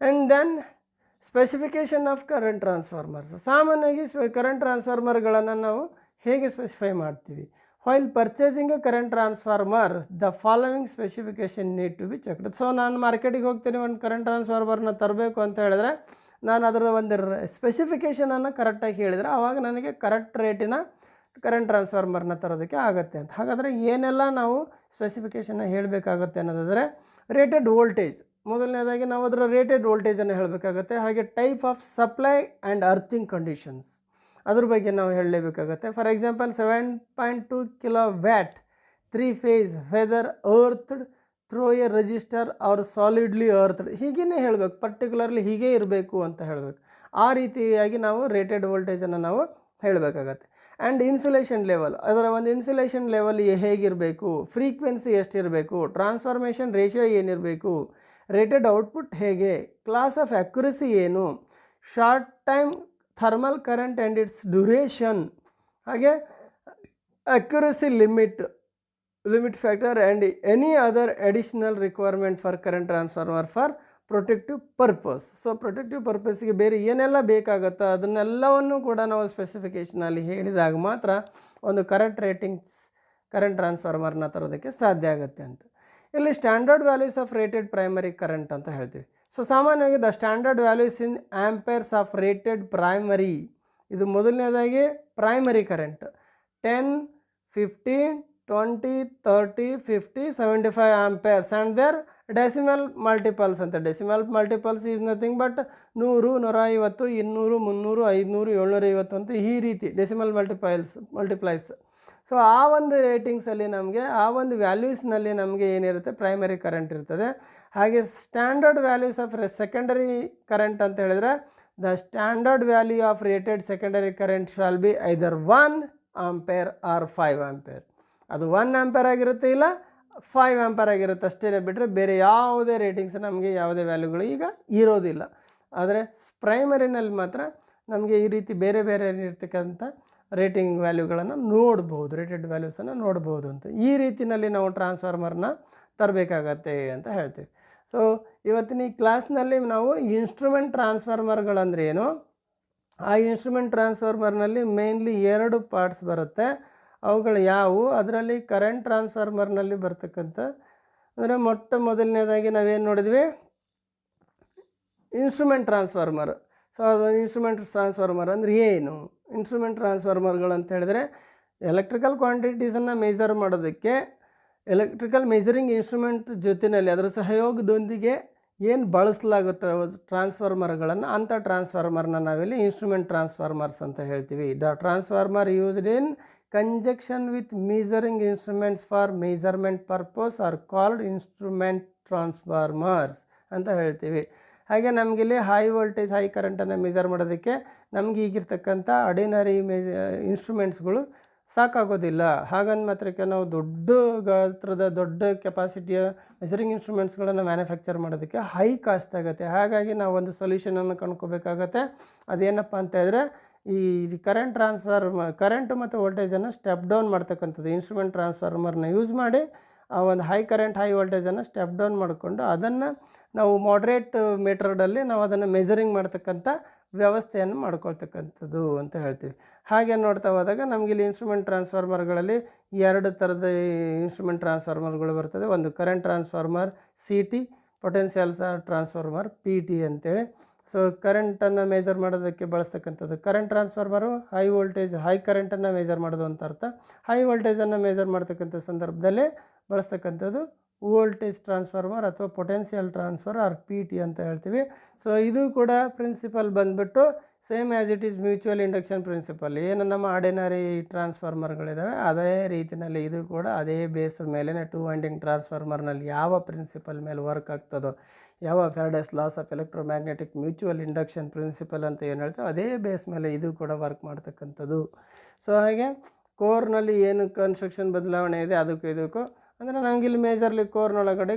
S1: And then specification of current transformers. ಸಾಮಾನ್ಯವಾಗಿ ಕರೆಂಟ್ ಟ್ರಾನ್ಸ್ಫಾರ್ಮರ್ಗಳನ್ನು ನಾವು ಹೇಗೆ ಸ್ಪೆಸಿಫೈ ಮಾಡ್ತೀವಿ, while purchasing a current transformer the following specification need to be checked. So ನಾನು ಮಾರ್ಕೆಟಿಗೆ ಹೋಗ್ತೀನಿ, ಒಂದು ಕರೆಂಟ್ ಟ್ರಾನ್ಸ್ಫಾರ್ಮರ್ನ ತರಬೇಕು ಅಂತ ಹೇಳಿದ್ರೆ ನಾನು ಅದರ ಒಂದು ಸ್ಪೆಸಿಫಿಕೇಷನನ್ನು ಕರೆಕ್ಟಾಗಿ ಹೇಳಿದರೆ ಆವಾಗ ನನಗೆ ಕರೆಕ್ಟ್ ರೇಟಿನ ಕರೆಂಟ್ ಟ್ರಾನ್ಸ್ಫಾರ್ಮರ್ನ ತರೋದಕ್ಕೆ ಆಗುತ್ತೆ ಅಂತ. ಹಾಗಾದರೆ ಏನೆಲ್ಲ ನಾವು ಸ್ಪೆಸಿಫಿಕೇಷನ್ನ ಹೇಳಬೇಕಾಗುತ್ತೆ ಅನ್ನೋದಾದರೆ, ರೇಟೆಡ್ ವೋಲ್ಟೇಜ್ ಮೊದಲನೇದಾಗಿ ನಾವು ಅದರ ರೇಟೆಡ್ ವೋಲ್ಟೇಜನ್ನು ಹೇಳಬೇಕಾಗತ್ತೆ. ಹಾಗೆ type of supply and earthing conditions ಅದ್ರ ಬಗ್ಗೆ ನಾವು ಹೇಳಲೇಬೇಕಾಗತ್ತೆ. For example 7.2 kW 3 phase whether earthed through a resistor or solidly earthed, ಹೀಗೇ ಹೇಳಬೇಕು, ಪರ್ಟಿಕ್ಯುಲರ್ಲಿ ಹೀಗೆ ಇರಬೇಕು ಅಂತ ಹೇಳಬೇಕು. ಆ ರೀತಿಯಾಗಿ ನಾವು ರೇಟೆಡ್ ವೋಲ್ಟೇಜನ್ನು ನಾವು ಹೇಳಬೇಕಾಗತ್ತೆ. ಆ್ಯಂಡ್ ಇನ್ಸುಲೇಷನ್ ಲೆವೆಲ್, ಅದರ ಒಂದು ಇನ್ಸುಲೇಷನ್ ಲೆವೆಲ್ ಹೇಗಿರಬೇಕು, ಫ್ರೀಕ್ವೆನ್ಸಿ ಎಷ್ಟಿರಬೇಕು, ಟ್ರಾನ್ಸ್ಫಾರ್ಮೇಷನ್ ರೇಷಿಯೋ ಏನಿರಬೇಕು, ರೇಟೆಡ್ ಔಟ್ಪುಟ್ ಹೇಗೆ, ಕ್ಲಾಸ್ ಆಫ್ ಅಕ್ಯುರಸಿ ಏನು, short time thermal current and its duration, ಹಾಗೆ accuracy limit factor and any other additional requirement for current transformer for protective purpose. So protective ಪರ್ಪಸ್ಗೆ ಬೇರೆ ಏನೆಲ್ಲ ಬೇಕಾಗುತ್ತೋ ಅದನ್ನೆಲ್ಲವನ್ನು ಕೂಡ ನಾವು ಸ್ಪೆಸಿಫಿಕೇಷನಲ್ಲಿ ಹೇಳಿದಾಗ ಮಾತ್ರ ಒಂದು ಕರೆಕ್ಟ್ ಕರೆಂಟ್ ಟ್ರಾನ್ಸ್ಫಾರ್ಮರ್ನ ತರೋದಕ್ಕೆ ಸಾಧ್ಯ ಆಗುತ್ತೆ ಅಂತ. ಇಲ್ಲಿ standard values of rated primary current ಅಂತ ಹೇಳ್ತೀವಿ. ಸೊ ಸಾಮಾನ್ಯವಾಗಿ the standard values in amperes of rated primary, ಇದು ಮೊದಲನೇದಾಗಿ primary current 10, 15, 20, 30, 50, 75 amperes and their decimal multiples ಅಂತ. Decimal multiples is nothing but 100, 150, 200, 300, 500, 750 ಅಂತ ಈ ರೀತಿ ಡೆಸಿಮಲ್ ಮಲ್ಟಿಪ್ಲೈಸ್. ಸೊ ಆ ಒಂದು ರೇಟಿಂಗ್ಸಲ್ಲಿ ನಮಗೆ ಆ ಒಂದು ವ್ಯಾಲ್ಯೂಸ್ನಲ್ಲಿ ನಮಗೆ ಏನಿರುತ್ತೆ ಪ್ರೈಮರಿ ಕರೆಂಟ್ ಇರ್ತದೆ. ಹಾಗೆ standard values of secondary current ಅಂತ ಹೇಳಿದರೆ the standard value of rated secondary current shall be either 1 ampere or 5 ampere. ಅದು 1 ಆಂಪೇರ್ ಆಗಿರುತ್ತೆ, ಇಲ್ಲ 5 ಆಂಪೇರ್ ಆಗಿರುತ್ತೆ ಅಷ್ಟೇ, ಬಿಟ್ಟರೆ ಬೇರೆ ಯಾವುದೇ ರೇಟಿಂಗ್ಸ್ ನಮಗೆ ಯಾವುದೇ ವ್ಯಾಲ್ಯೂಗಳು ಈಗ ಇರೋದಿಲ್ಲ. ಆದರೆ ಪ್ರೈಮರಿನಲ್ಲಿ ಮಾತ್ರ ನಮಗೆ ಈ ರೀತಿ ಬೇರೆ ಬೇರೆ ಇರ್ತಕ್ಕಂಥ ರೇಟಿಂಗ್ ವ್ಯಾಲ್ಯೂಗಳನ್ನು ನೋಡ್ಬೋದು, ರೇಟೆಡ್ ವ್ಯಾಲ್ಯೂಸನ್ನು ನೋಡ್ಬೋದು ಅಂತ. ಈ ರೀತಿಯಲ್ಲಿ ನಾವು ಟ್ರಾನ್ಸ್ಫಾರ್ಮರ್ನ ತರಬೇಕಾಗತ್ತೆ ಅಂತ ಹೇಳ್ತೀವಿ. ಸೊ ಇವತ್ತಿನ ಈ ಕ್ಲಾಸ್ನಲ್ಲಿ ನಾವು ಇನ್ಸ್ಟ್ರೂಮೆಂಟ್ ಟ್ರಾನ್ಸ್ಫಾರ್ಮರ್ಗಳಂದ್ರೆ ಏನು, ಆ ಇನ್ಸ್ಟ್ರೂಮೆಂಟ್ ಟ್ರಾನ್ಸ್ಫಾರ್ಮರ್ನಲ್ಲಿ ಮೇನ್ಲಿ 2 ಪಾರ್ಟ್ಸ್ ಬರುತ್ತೆ. ಅವುಗಳು ಯಾವುವು, ಅದರಲ್ಲಿ ಕರೆಂಟ್ ಟ್ರಾನ್ಸ್ಫಾರ್ಮರ್ನಲ್ಲಿ ಬರ್ತಕ್ಕಂಥ ಅಂದರೆ ಮೊದಲನೇದಾಗಿ ನಾವೇನು ನೋಡಿದ್ವಿ, ಇನ್ಸ್ಟ್ರೂಮೆಂಟ್ ಟ್ರಾನ್ಸ್ಫಾರ್ಮರ್. ಸೊ ಅದು ಇನ್ಸ್ಟ್ರೂಮೆಂಟ್ ಟ್ರಾನ್ಸ್ಫಾರ್ಮರ್ ಅಂದರೆ ಏನು, ಇನ್ಸ್ಟ್ರೂಮೆಂಟ್ ಟ್ರಾನ್ಸ್ಫಾರ್ಮರ್ಗಳು ಅಂತ ಹೇಳಿದ್ರೆ ಎಲೆಕ್ಟ್ರಿಕಲ್ ಕ್ವಾಂಟಿಟೀಸನ್ನು ಮೆಜರ್ ಮಾಡೋದಕ್ಕೆ ಎಲೆಕ್ಟ್ರಿಕಲ್ ಮೆಜರಿಂಗ್ ಇನ್ಸ್ಟ್ರೂಮೆಂಟ್ ಜೊತೆಯಲ್ಲಿ ಅದರ ಸಹಯೋಗದೊಂದಿಗೆ ಏನು ಬಳಸಲಾಗುತ್ತೋ ಟ್ರಾನ್ಸ್ಫಾರ್ಮರ್ಗಳನ್ನು, ಅಂಥ ಟ್ರಾನ್ಸ್ಫಾರ್ಮರ್ನ ನಾವಿಲ್ಲಿ ಇನ್ಸ್ಟ್ರೂಮೆಂಟ್ ಟ್ರಾನ್ಸ್ಫಾರ್ಮರ್ಸ್ ಅಂತ ಹೇಳ್ತೀವಿ. The transformer used in conjunction with measuring instruments for measurement purpose are called instrument transformers ಅಂತ ಹೇಳ್ತೀವಿ. ಹಾಗೆ ನಮಗಿಲ್ಲಿ ಹೈ ವೋಲ್ಟೇಜ್ ಹೈ ಕರೆಂಟನ್ನು ಮೆಜರ್ ಮಾಡೋದಕ್ಕೆ ನಮ್ಗೆ ಈಗಿರ್ತಕ್ಕಂಥ ಆರ್ಡಿನರಿ ಇನ್ಸ್ಟ್ರೂಮೆಂಟ್ಸ್ಗಳು ಸಾಕಾಗೋದಿಲ್ಲ. ಹಾಗಂದು ಮಾತ್ರಕ್ಕೆ ನಾವು ದೊಡ್ಡ ಗಾತ್ರದ ದೊಡ್ಡ ಕೆಪಾಸಿಟಿಯ ಮೆಜರಿಂಗ್ ಇನ್ಸ್ಟ್ರೂಮೆಂಟ್ಸ್ಗಳನ್ನು ಮ್ಯಾನುಫ್ಯಾಕ್ಚರ್ ಮಾಡೋದಕ್ಕೆ ಹೈ ಕಾಸ್ಟ್ ಆಗುತ್ತೆ. ಹಾಗಾಗಿ ನಾವು ಒಂದು ಸೊಲ್ಯೂಷನನ್ನು ಕಂಡ್ಕೋಬೇಕಾಗತ್ತೆ. ಅದೇನಪ್ಪ ಅಂತ ಹೇಳಿದ್ರೆ ಈ ಕರೆಂಟು ಮತ್ತು ವೋಲ್ಟೇಜನ್ನು ಸ್ಟೆಪ್ ಡೌನ್ ಮಾಡ್ತಕ್ಕಂಥದ್ದು. ಇನ್ಸ್ಟ್ರೂಮೆಂಟ್ ಟ್ರಾನ್ಸ್ಫಾರ್ಮರ್ನ ಯೂಸ್ ಮಾಡಿ ಆ ಒಂದು ಹೈ ಕರೆಂಟ್ ಹೈ ವೋಲ್ಟೇಜನ್ನು ಸ್ಟೆಪ್ ಡೌನ್ ಮಾಡಿಕೊಂಡು ಅದನ್ನು ನಾವು ಮಾಡ್ರೇಟ್ ಮೆಥಡಲ್ಲಿ ನಾವು ಅದನ್ನು ಮೆಜರಿಂಗ್ ಮಾಡ್ತಕ್ಕಂಥ ವ್ಯವಸ್ಥೆಯನ್ನು ಮಾಡ್ಕೊಳ್ತಕ್ಕಂಥದ್ದು ಅಂತ ಹೇಳ್ತೀವಿ. ಹಾಗೆ ನೋಡ್ತಾ ಹೋದಾಗ ನಮಗಿಲ್ಲಿ ಇನ್ಸ್ಟ್ರೂಮೆಂಟ್ ಟ್ರಾನ್ಸ್ಫಾರ್ಮರ್ಗಳಲ್ಲಿ 2 ಥರದ ಇನ್ಸ್ಟ್ರೂಮೆಂಟ್ ಟ್ರಾನ್ಸ್ಫಾರ್ಮರ್ಗಳು ಬರ್ತದೆ. ಒಂದು current transformer CT, potential transformer PT ಅಂತೇಳಿ. ಸೊ ಕರೆಂಟನ್ನು ಮೇಜರ್ ಮಾಡೋದಕ್ಕೆ ಬಳಸ್ತಕ್ಕಂಥದ್ದು current transformer. High voltage high ಕರೆಂಟನ್ನು ಮೇಜರ್ ಮಾಡೋದು ಅಂತ ಅರ್ಥ. ಹೈ ವೋಲ್ಟೇಜನ್ನು ಮೇಜರ್ ಮಾಡ್ತಕ್ಕಂಥ ಸಂದರ್ಭದಲ್ಲೇ ಬಳಸ್ತಕ್ಕಂಥದ್ದು ವೋಲ್ಟೇಜ್ ಟ್ರಾನ್ಸ್ಫಾರ್ಮರ್ ಅಥವಾ ಪೊಟೆನ್ಷಿಯಲ್ ಟ್ರಾನ್ಸ್ಫರ್ ಆರ್ PT ಅಂತ ಹೇಳ್ತೀವಿ. ಸೊ ಇದು ಕೂಡ ಪ್ರಿನ್ಸಿಪಲ್ ಬಂದುಬಿಟ್ಟು same as it is mutual induction principle. ಏನು ನಮ್ಮ ಆರ್ಡಿನರಿ ಟ್ರಾನ್ಸ್ಫಾರ್ಮರ್ಗಳಿದ್ದಾವೆ ಅದೇ ರೀತಿಯಲ್ಲಿ ಇದು ಕೂಡ ಅದೇ ಬೇಸ್ ಮೇಲೆ 2 ವೈಂಡಿಂಗ್ ಟ್ರಾನ್ಸ್ಫಾರ್ಮರ್ನಲ್ಲಿ ಯಾವ ಪ್ರಿನ್ಸಿಪಲ್ ಮೇಲೆ ವರ್ಕ್ ಆಗ್ತದೋ, ಯಾವ Faraday's laws of electromagnetic mutual induction principle ಅಂತ ಏನು ಹೇಳ್ತೀವಿ ಅದೇ ಬೇಸ್ ಮೇಲೆ ಇದು ಕೂಡ ವರ್ಕ್ ಮಾಡ್ತಕ್ಕಂಥದ್ದು. ಸೊ ಹಾಗೆ ಕೋರ್ನಲ್ಲಿ ಏನು ಕನ್ಸ್ಟ್ರಕ್ಷನ್ ಬದಲಾವಣೆ ಇದೆ ಅದಕ್ಕೂ ಇದಕ್ಕೂ ಅಂದರೆ ನಮಗಿಲ್ಲಿ ಮೇಜರ್ಲಿ ಕೋರ್ನೊಳಗಡೆ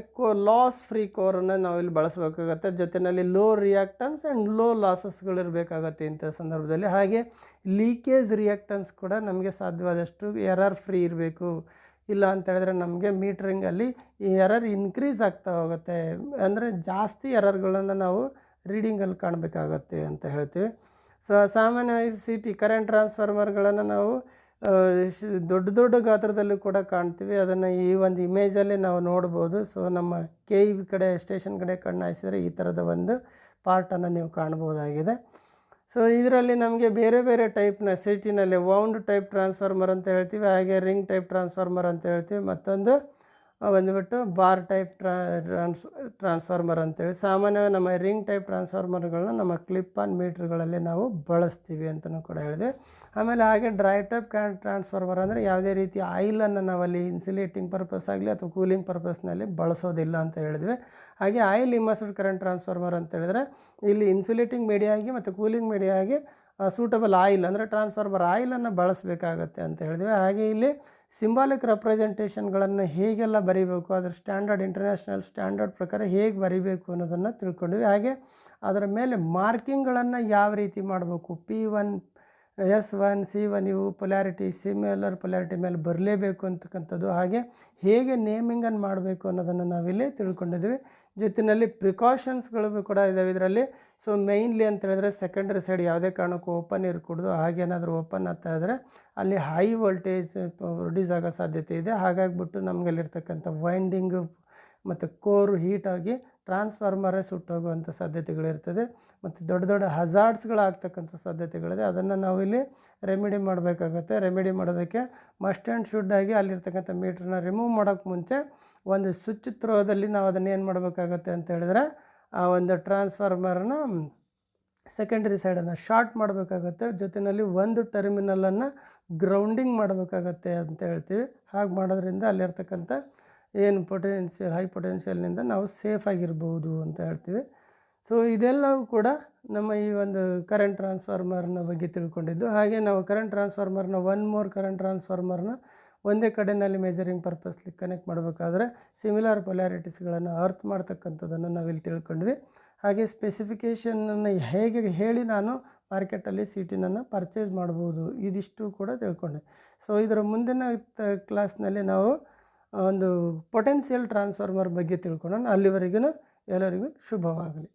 S1: ಲಾಸ್ ಫ್ರೀ ಕೋರನ್ನು ನಾವಿಲ್ಲಿ ಬಳಸಬೇಕಾಗತ್ತೆ. ಜೊತೆಯಲ್ಲಿ ಲೋ ರಿಯಾಕ್ಟನ್ಸ್ ಆ್ಯಂಡ್ ಲೋ ಲಾಸಸ್ಗಳಿರಬೇಕಾಗತ್ತೆ ಇಂಥ ಸಂದರ್ಭದಲ್ಲಿ. ಹಾಗೆ ಲೀಕೇಜ್ ರಿಯಾಕ್ಟನ್ಸ್ ಕೂಡ ನಮಗೆ ಸಾಧ್ಯವಾದಷ್ಟು ಎರರ್ ಫ್ರೀ ಇರಬೇಕು. ಇಲ್ಲ ಅಂತ ಹೇಳಿದ್ರೆ ನಮಗೆ ಮೀಟ್ರಿಂಗಲ್ಲಿ ಈ ಎರರ್ ಇನ್ಕ್ರೀಸ್ ಆಗ್ತಾ ಹೋಗುತ್ತೆ, ಅಂದರೆ ಜಾಸ್ತಿ ಎರರ್ಗಳನ್ನು ನಾವು ರೀಡಿಂಗಲ್ಲಿ ಕಾಣಬೇಕಾಗತ್ತೆ ಅಂತ ಹೇಳ್ತೀವಿ. ಸೊ ಸಾಮಾನ್ಯವಾಗಿ CT ಕರೆಂಟ್ ಟ್ರಾನ್ಸ್ಫಾರ್ಮರ್ಗಳನ್ನು ನಾವು ದೊಡ್ಡ ಗಾತ್ರದಲ್ಲೂ ಕೂಡ ಕಾಣ್ತೀವಿ. ಅದನ್ನು ಈ ಒಂದು ಇಮೇಜಲ್ಲಿ ನಾವು ನೋಡ್ಬೋದು. ಸೊ ನಮ್ಮ KEB ಕಡೆ ಸ್ಟೇಷನ್ ಕಡೆ ಕಣ್ಣು ಹಾಯಿಸಿದರೆ ಈ ಥರದ ಒಂದು ಪಾರ್ಟನ್ನು ನೀವು ಕಾಣ್ಬೋದಾಗಿದೆ. ಸೊ ಇದರಲ್ಲಿ ನಮಗೆ ಬೇರೆ ಬೇರೆ ಟೈಪ್ನ CTನಲ್ಲಿ ವೌಂಡ್ ಟೈಪ್ ಟ್ರಾನ್ಸ್ಫಾರ್ಮರ್ ಅಂತ ಹೇಳ್ತೀವಿ, ಹಾಗೆ ರಿಂಗ್ ಟೈಪ್ ಟ್ರಾನ್ಸ್ಫಾರ್ಮರ್ ಅಂತ ಹೇಳ್ತೀವಿ, ಮತ್ತೊಂದು ಬಂದುಬಿಟ್ಟು ಬಾರ್ ಟೈಪ್ ಟ್ರಾನ್ಸ್ಫಾರ್ಮರ್ ಅಂತೇಳಿ ಸಾಮಾನ್ಯವಾಗಿ ನಮ್ಮ ರಿಂಗ್ ಟೈಪ್ ಟ್ರಾನ್ಸ್ಫಾರ್ಮರ್ಗಳನ್ನ ನಮ್ಮ ಕ್ಲಿಪ್ ಆನ್ ಮೀಟ್ರ್ಗಳಲ್ಲಿ ನಾವು ಬಳಸ್ತೀವಿ ಅಂತಲೂ ಕೂಡ ಹೇಳಿದೆ. ಆಮೇಲೆ ಹಾಗೆ ಡ್ರೈ ಟೈಪ್ ಟ್ರಾನ್ಸ್ಫಾರ್ಮರ್ ಅಂದರೆ ಯಾವುದೇ ರೀತಿ ಆಯಿಲನ್ನು ನಾವಲ್ಲಿ ಇನ್ಸುಲೇಟಿಂಗ್ ಪರ್ಪಸ್ ಆಗಲಿ ಅಥವಾ ಕೂಲಿಂಗ್ ಪರ್ಪಸ್ನಲ್ಲಿ ಬಳಸೋದಿಲ್ಲ ಅಂತ ಹೇಳಿದ್ವಿ. ಹಾಗೆ ಆಯಿಲ್ ಇಮರ್ಸ್ಡ್ ಕರೆಂಟ್ ಟ್ರಾನ್ಸ್ಫಾರ್ಮರ್ ಅಂತ ಹೇಳಿದ್ರೆ ಇಲ್ಲಿ ಇನ್ಸುಲೇಟಿಂಗ್ ಮೀಡಿಯಾ ಆಗಿ ಮತ್ತು ಕೂಲಿಂಗ್ ಮೀಡಿಯಾ ಆಗಿ ಸೂಟಬಲ್ ಆಯಿಲ್ ಅಂದರೆ ಟ್ರಾನ್ಸ್ಫಾರ್ಮರ್ ಆಯಿಲನ್ನು ಬಳಸಬೇಕಾಗತ್ತೆ ಅಂತ ಹೇಳಿದ್ವಿ. ಹಾಗೆ ಇಲ್ಲಿ ಸಿಂಬಾಲಿಕ್ ರೆಪ್ರೆಸೆಂಟೇಷನ್ಗಳನ್ನು ಹೇಗೆಲ್ಲ ಬರೀಬೇಕು, ಅದರ ಸ್ಟ್ಯಾಂಡರ್ಡ್ ಇಂಟರ್ನ್ಯಾಷನಲ್ ಸ್ಟ್ಯಾಂಡರ್ಡ್ ಪ್ರಕಾರ ಹೇಗೆ ಬರೀಬೇಕು ಅನ್ನೋದನ್ನು ತಿಳ್ಕೊಂಡ್ವಿ. ಹಾಗೆ ಅದರ ಮೇಲೆ ಮಾರ್ಕಿಂಗ್ಗಳನ್ನು ಯಾವ ರೀತಿ ಮಾಡಬೇಕು, P1 S1 C1 ಇವು ಪೊಲ್ಯಾರಿಟಿ ಸಿಮಿಲರ್ ಪೊಲ್ಯಾರಿಟಿ ಮೇಲೆ ಬರಲೇಬೇಕು ಅಂತಕ್ಕಂಥದ್ದು, ಹಾಗೆ ಹೇಗೆ ನೇಮಿಂಗನ್ನು ಮಾಡಬೇಕು ಅನ್ನೋದನ್ನು ನಾವಿಲ್ಲಿ ತಿಳ್ಕೊಂಡಿದ್ವಿ. ಜೊತೆಯಲ್ಲಿ ಪ್ರಿಕಾಷನ್ಸ್ಗಳು ಕೂಡ ಇದ್ದಾವೆ ಇದರಲ್ಲಿ. ಸೊ ಮೇಯ್ನ್ಲಿ ಅಂತ ಹೇಳಿದ್ರೆ ಸೆಕೆಂಡರಿ ಸೈಡ್ ಯಾವುದೇ ಕಾರಣಕ್ಕೂ ಓಪನ್ ಇರಕೂಡ್ದು. ಹಾಗೇನಾದರೂ ಓಪನ್ ಆಗ್ತಾ ಇದ್ದರೆ ಅಲ್ಲಿ ಹೈ ವೋಲ್ಟೇಜ್ ಪ್ರೊಡ್ಯೂಸ್ ಆಗೋ ಸಾಧ್ಯತೆ ಇದೆ. ಹಾಗಾಗಿಬಿಟ್ಟು ನಮಗಲ್ಲಿರ್ತಕ್ಕಂಥ ವೈಂಡಿಂಗು ಮತ್ತು ಕೋರು ಹೀಟಾಗಿ ಟ್ರಾನ್ಸ್ಫಾರ್ಮರೇ ಸುಟ್ಟೋಗುವಂಥ ಸಾಧ್ಯತೆಗಳಿರ್ತದೆ ಮತ್ತು ದೊಡ್ಡ ದೊಡ್ಡ ಹಜಾರ್ಡ್ಸ್ಗಳಾಗ್ತಕ್ಕಂಥ ಸಾಧ್ಯತೆಗಳಿದೆ. ಅದನ್ನು ನಾವಿಲ್ಲಿ ರೆಮಿಡಿ ಮಾಡಬೇಕಾಗತ್ತೆ. ರೆಮಿಡಿ ಮಾಡೋದಕ್ಕೆ ಮಸ್ಟ್ ಆ್ಯಂಡ್ ಶುಡ್ ಆಗಿ ಅಲ್ಲಿರ್ತಕ್ಕಂಥ ಮೀಟ್ರನ್ನ ರಿಮೂವ್ ಮಾಡೋಕ್ಕೆ ಮುಂಚೆ ಒಂದು ಸ್ವಿಚ್ ಥ್ರೋದಲ್ಲಿ ನಾವು ಅದನ್ನು ಏನು ಮಾಡಬೇಕಾಗತ್ತೆ ಅಂತ ಹೇಳಿದ್ರೆ ಆ ಒಂದು ಟ್ರಾನ್ಸ್ಫಾರ್ಮರ್ನ ಸೆಕೆಂಡರಿ ಸೈಡನ್ನು ಶಾರ್ಟ್ ಮಾಡಬೇಕಾಗತ್ತೆ. ಜೊತೆಯಲ್ಲಿ ಒಂದು ಟರ್ಮಿನಲನ್ನು ಗ್ರೌಂಡಿಂಗ್ ಮಾಡಬೇಕಾಗತ್ತೆ ಅಂತ ಹೇಳ್ತೀವಿ. ಹಾಗೆ ಮಾಡೋದ್ರಿಂದ ಅಲ್ಲಿರ್ತಕ್ಕಂಥ ಏನು ಪೊಟೆನ್ಷಿಯಲ್ ಹೈ ಪೊಟೆನ್ಷಿಯಲ್ನಿಂದ ನಾವು ಸೇಫಾಗಿರ್ಬೋದು ಅಂತ ಹೇಳ್ತೀವಿ. ಸೊ ಇದೆಲ್ಲವೂ ಕೂಡ ನಮ್ಮ ಈ ಒಂದು ಕರೆಂಟ್ ಟ್ರಾನ್ಸ್ಫಾರ್ಮರ್ನ ಬಗ್ಗೆ ತಿಳ್ಕೊಂಡಿದ್ದು. ಹಾಗೆ ನಾವು ಕರೆಂಟ್ ಟ್ರಾನ್ಸ್ಫಾರ್ಮರ್ನ ಒನ್ ಮೋರ್ ಕರೆಂಟ್ ಟ್ರಾನ್ಸ್ಫಾರ್ಮರ್ನ ಒಂದೇ ಕಡೆಯಲ್ಲಿ ಮೆಜರಿಂಗ್ ಪರ್ಪಸ್ಲಿ ಕನೆಕ್ಟ್ ಮಾಡಬೇಕಾದ್ರೆ ಸಿಮಿಲರ್ ಪೊಲ್ಯಾರಿಟೀಸ್ಗಳನ್ನು ಅರ್ತ್ ಮಾಡ್ತಕ್ಕಂಥದ್ದನ್ನು ನಾವಿಲ್ಲಿ ತಿಳ್ಕೊಂಡ್ವಿ. ಹಾಗೆ ಸ್ಪೆಸಿಫಿಕೇಷನನ್ನು ಹೇಗೆ ಹೇಳಿ ನಾನು ಮಾರ್ಕೆಟಲ್ಲಿ CTನನ್ನು ಪರ್ಚೇಸ್ ಮಾಡ್ಬೋದು, ಇದಿಷ್ಟು ಕೂಡ ತಿಳ್ಕೊಂಡೆ. ಸೊ ಇದರ ಮುಂದಿನ ಕ್ಲಾಸ್ನಲ್ಲಿ ನಾವು ಒಂದು ಪೊಟೆನ್ಷಿಯಲ್ ಟ್ರಾನ್ಸ್ಫಾರ್ಮರ್ ಬಗ್ಗೆ ತಿಳ್ಕೊಳ್ಳೋಣ. ಅಲ್ಲಿವರೆಗೂ ಎಲ್ಲರಿಗೂ ಶುಭವಾಗಲಿ.